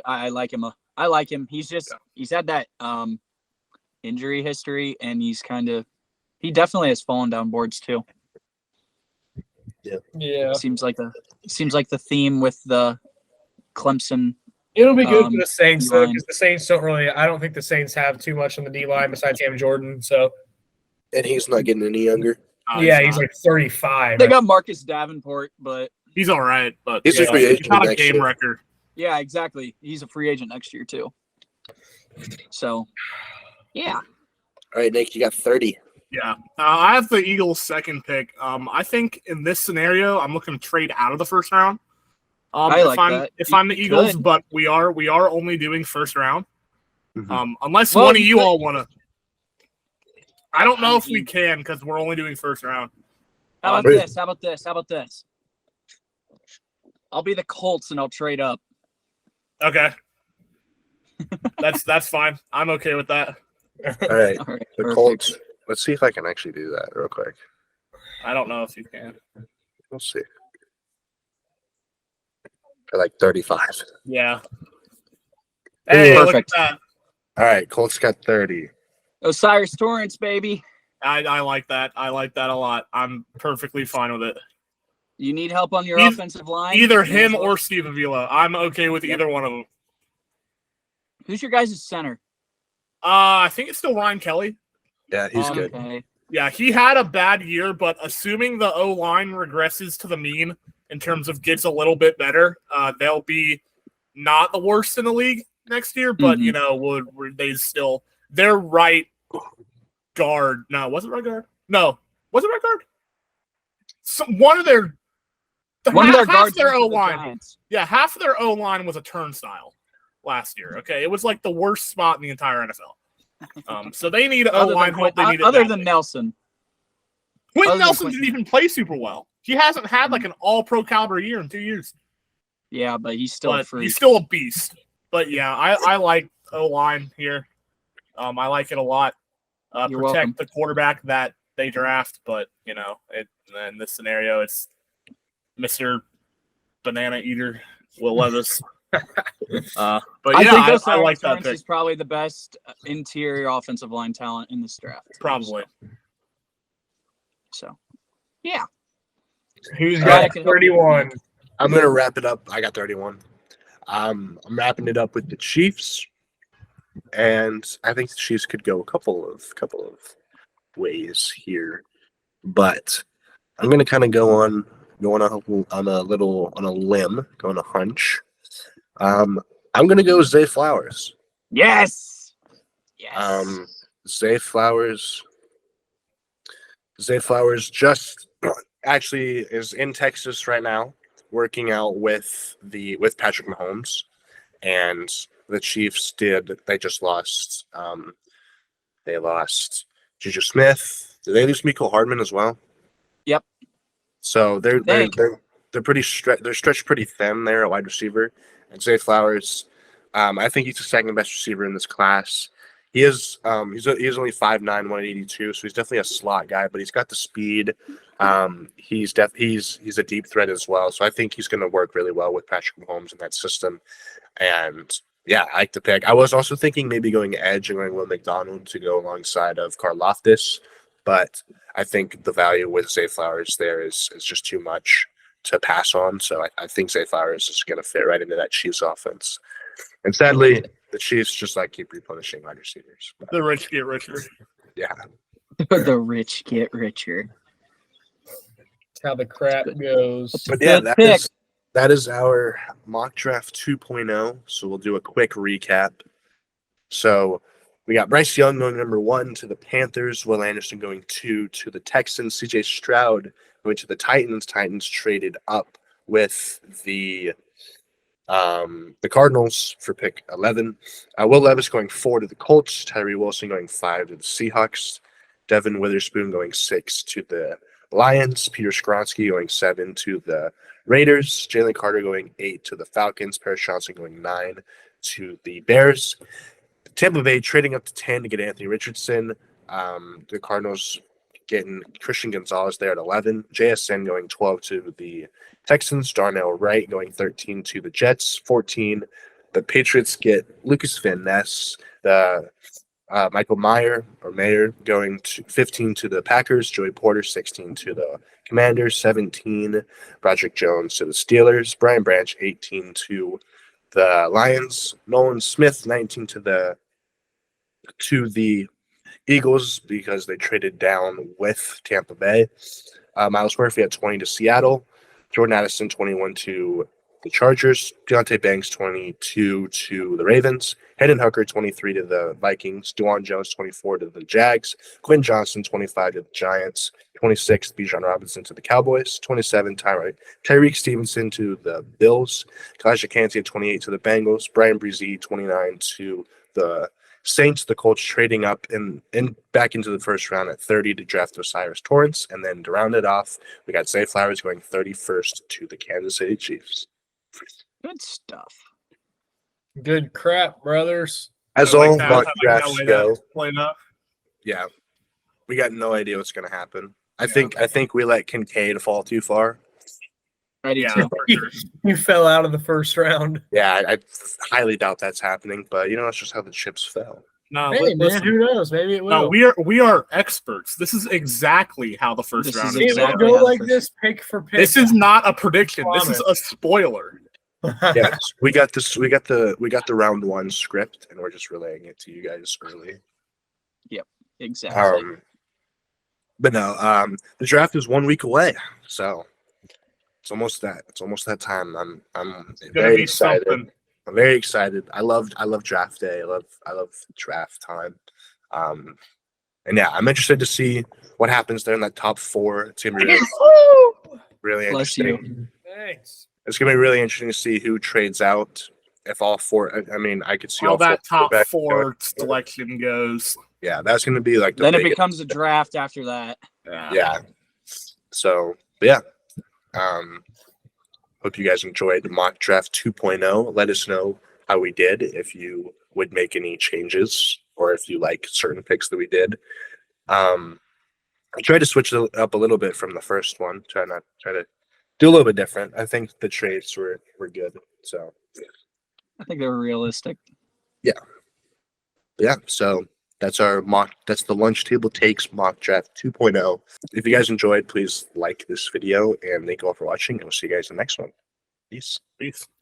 I like him. I like him. He's had that injury history, and he definitely has fallen down boards too. Yeah, Seems like the theme with the Clemson. it'll be good for the Saints though, D-line. because the Saints don't really. I don't think the Saints have too much on the D line besides Cam Jordan. So And he's not getting any younger. yeah, he's not. like 35. They got Marcus Davenport, but He's all right, but He's a free he's agent not a next game year. wrecker. yeah, exactly. He's a free agent next year too. So, yeah. All right, Nick, you got 30. Yeah, I have the Eagles' second pick. I think in this scenario, I'm looking to trade out of the first round. I if like I'm that. if You I'm the Eagles, could. but we are only doing first round. Mhm. Unless Well, one of you you could- all want to. I don't know if we mean- can because we're only doing first round. How about Wait. this? How about this? I'll be the Colts and I'll trade up. Okay, that's fine. I'm okay with that. All right, All right, the perfect. Colts. Let's see if I can actually do that real quick. I don't know if you can. We'll see. For like 35. Yeah. Hey, look at Perfect. that. All right, Colts got 30. Osiris Torrance, baby. I like that. I like that a lot. I'm perfectly fine with it. You need help on your He's- offensive line? Either May as him well. or Steve Avila. I'm okay with Yep. either one of them. Who's your guys' center? I think it's still Ryan Kelly. Yeah, he's good. Okay. Yeah, he had a bad year, but assuming the O-line regresses to the mean in terms of gets a little bit better, they'll be not the worst in the league next year, but, Mhm. you know, would they still – their right guard – no, was it right guard? No. Was it right guard? One of their – One of their half guards their went to the O-line. Giants. Yeah, half of their O-line was a turnstile last year, okay? It was like the worst spot in the entire NFL. So they need O-line help. They need it Other badly. than Nelson. Quentin Other than Nelson Quentin. didn't even play super well. He hasn't had like an all-pro caliber year in 2 years. Yeah, but he's still But free. he's still a beast. But yeah, I like O-line here. I like it a lot. You're Protect welcome. the quarterback that they draft, but you know, in this scenario, it's Mr. Banana Eater Will Levis. But I yeah, think I Osiris like that Torrance pick. is probably the best interior offensive line talent in this draft. Probably. So, yeah. Who's All got right. 31? I'm gonna wrap it up. I got 31. I'm wrapping it up with the Chiefs, and I think the Chiefs could go a couple of ways here, but I'm gonna kind of go on a limb, go on a hunch. I'm gonna go Zay Flowers. Yes. Yes. Zay Flowers just actually is in Texas right now, working out with Patrick Mahomes, and the Chiefs they just lost. They lost Juju Smith. Did they lose Mecole Hardman as well? Yep. So they're Dang. pretty they're stretched pretty thin there at wide receiver. And Zay Flowers, I think he's the second best receiver in this class. He is he is only 5'9", 182, so he's definitely a slot guy, but he's got the speed. He's a deep threat as well, so I think he's going to work really well with Patrick Mahomes in that system. And yeah, I like the pick. I was also thinking maybe going edge and going Will McDonald to go alongside of Karlaftis, but I think the value with Zay Flowers there is just too much to pass on. So I think Zay Flowers is going to fit right into that Chiefs offense. And sadly, the Chiefs just keep replenishing wide receivers. But, The rich get richer. yeah. The rich get richer. That's how the crap goes. But yeah, Good pick. that is our mock draft 2.0. So we'll do a quick recap. So we got Bryce Young going number 1 to the Panthers, Will Anderson going 2 to the Texans, CJ Stroud going to the Titans. Titans traded up with the Cardinals for pick 11. Will Levis going 4 to the Colts, Tyree Wilson going 5 to the Seahawks, Devin Witherspoon going 6 to the Lions, Peter Skronsky going 7 to the Raiders, Jalen Carter going 8 to the Falcons, Paris Johnson going 9 to the Bears. Tampa Bay trading up to 10 to get Anthony Richardson. The Cardinals getting Christian Gonzalez there at 11. JSN going 12 to the Texans. Darnell Wright going 13 to the Jets. 14, the Patriots get Lucas Van Ness. The Michael Mayer going to 15 to the Packers. Joey Porter 16 to the Commanders. 17, Broderick Jones to the Steelers. Brian Branch 18 to the Lions. Nolan Smith 19 to the Eagles because they traded down with Tampa Bay. Miles Murphy at 20 to Seattle. Jordan Addison 21 to the Chargers. Deontay Banks 22 to the Ravens. Hayden Hooker 23 to the Vikings. DeJuan Jones 24 to the Jags. Quinn Johnson 25 to the Giants. 26 Bijan Robinson to the Cowboys. 27 Tyreek Stevenson to the Bills. Kalijah Kancey at 28 to the Bengals. Brian Brzee 29 to the Saints. The Colts trading up in back into the first round at 30 to draft Osiris Torrance. And then to round it off, we got Zay Flowers going 31st to the Kansas City Chiefs. Good stuff. Good crap, brothers. As I like all that. mock I like drafts that way go, Playing up. yeah, we got no idea what's going to happen. I think we let Kincaid fall too far. I do Yeah, too. for sure. You fell out of the first round. Yeah, I highly doubt that's happening, but that's just how the chips fell. No, Hey, man, listen. who knows? Maybe it will. No, we are experts. This is exactly how the first This round is is. It exactly will how go the like first- this, pick for pick. This is not a prediction. This is Promise. a spoiler. Yes, we got this. We got the round one script, and we're just relaying it to you guys early. Exactly. But no, the draft is 1 week away, so it's almost that time. I'm It's gonna very be excited. something. I'm very excited. I love draft day. I love draft time. And yeah, I'm interested to see what happens there in that top 4. It's gonna be really Bless interesting. Thanks. It's gonna be really interesting to see who trades out. If all 4, I mean, I could see How all 4 that top quarterbacks 4 going. selection goes. Yeah, that's gonna be like the Then it biggest. becomes a draft after that. Yeah. So, but yeah. Hope you guys enjoyed mock draft 2.0. Let us know how we did, if you would make any changes or if you like certain picks that we did. I tried to switch it up a little bit from the first one. Try to do a little bit different. I think the trades were good. So I think they were realistic. yeah, so that's the Lunch Table Takes mock draft 2.0. If you guys enjoyed, please like this video, and thank you all for watching, and we'll see you guys in the next one. Peace. Peace.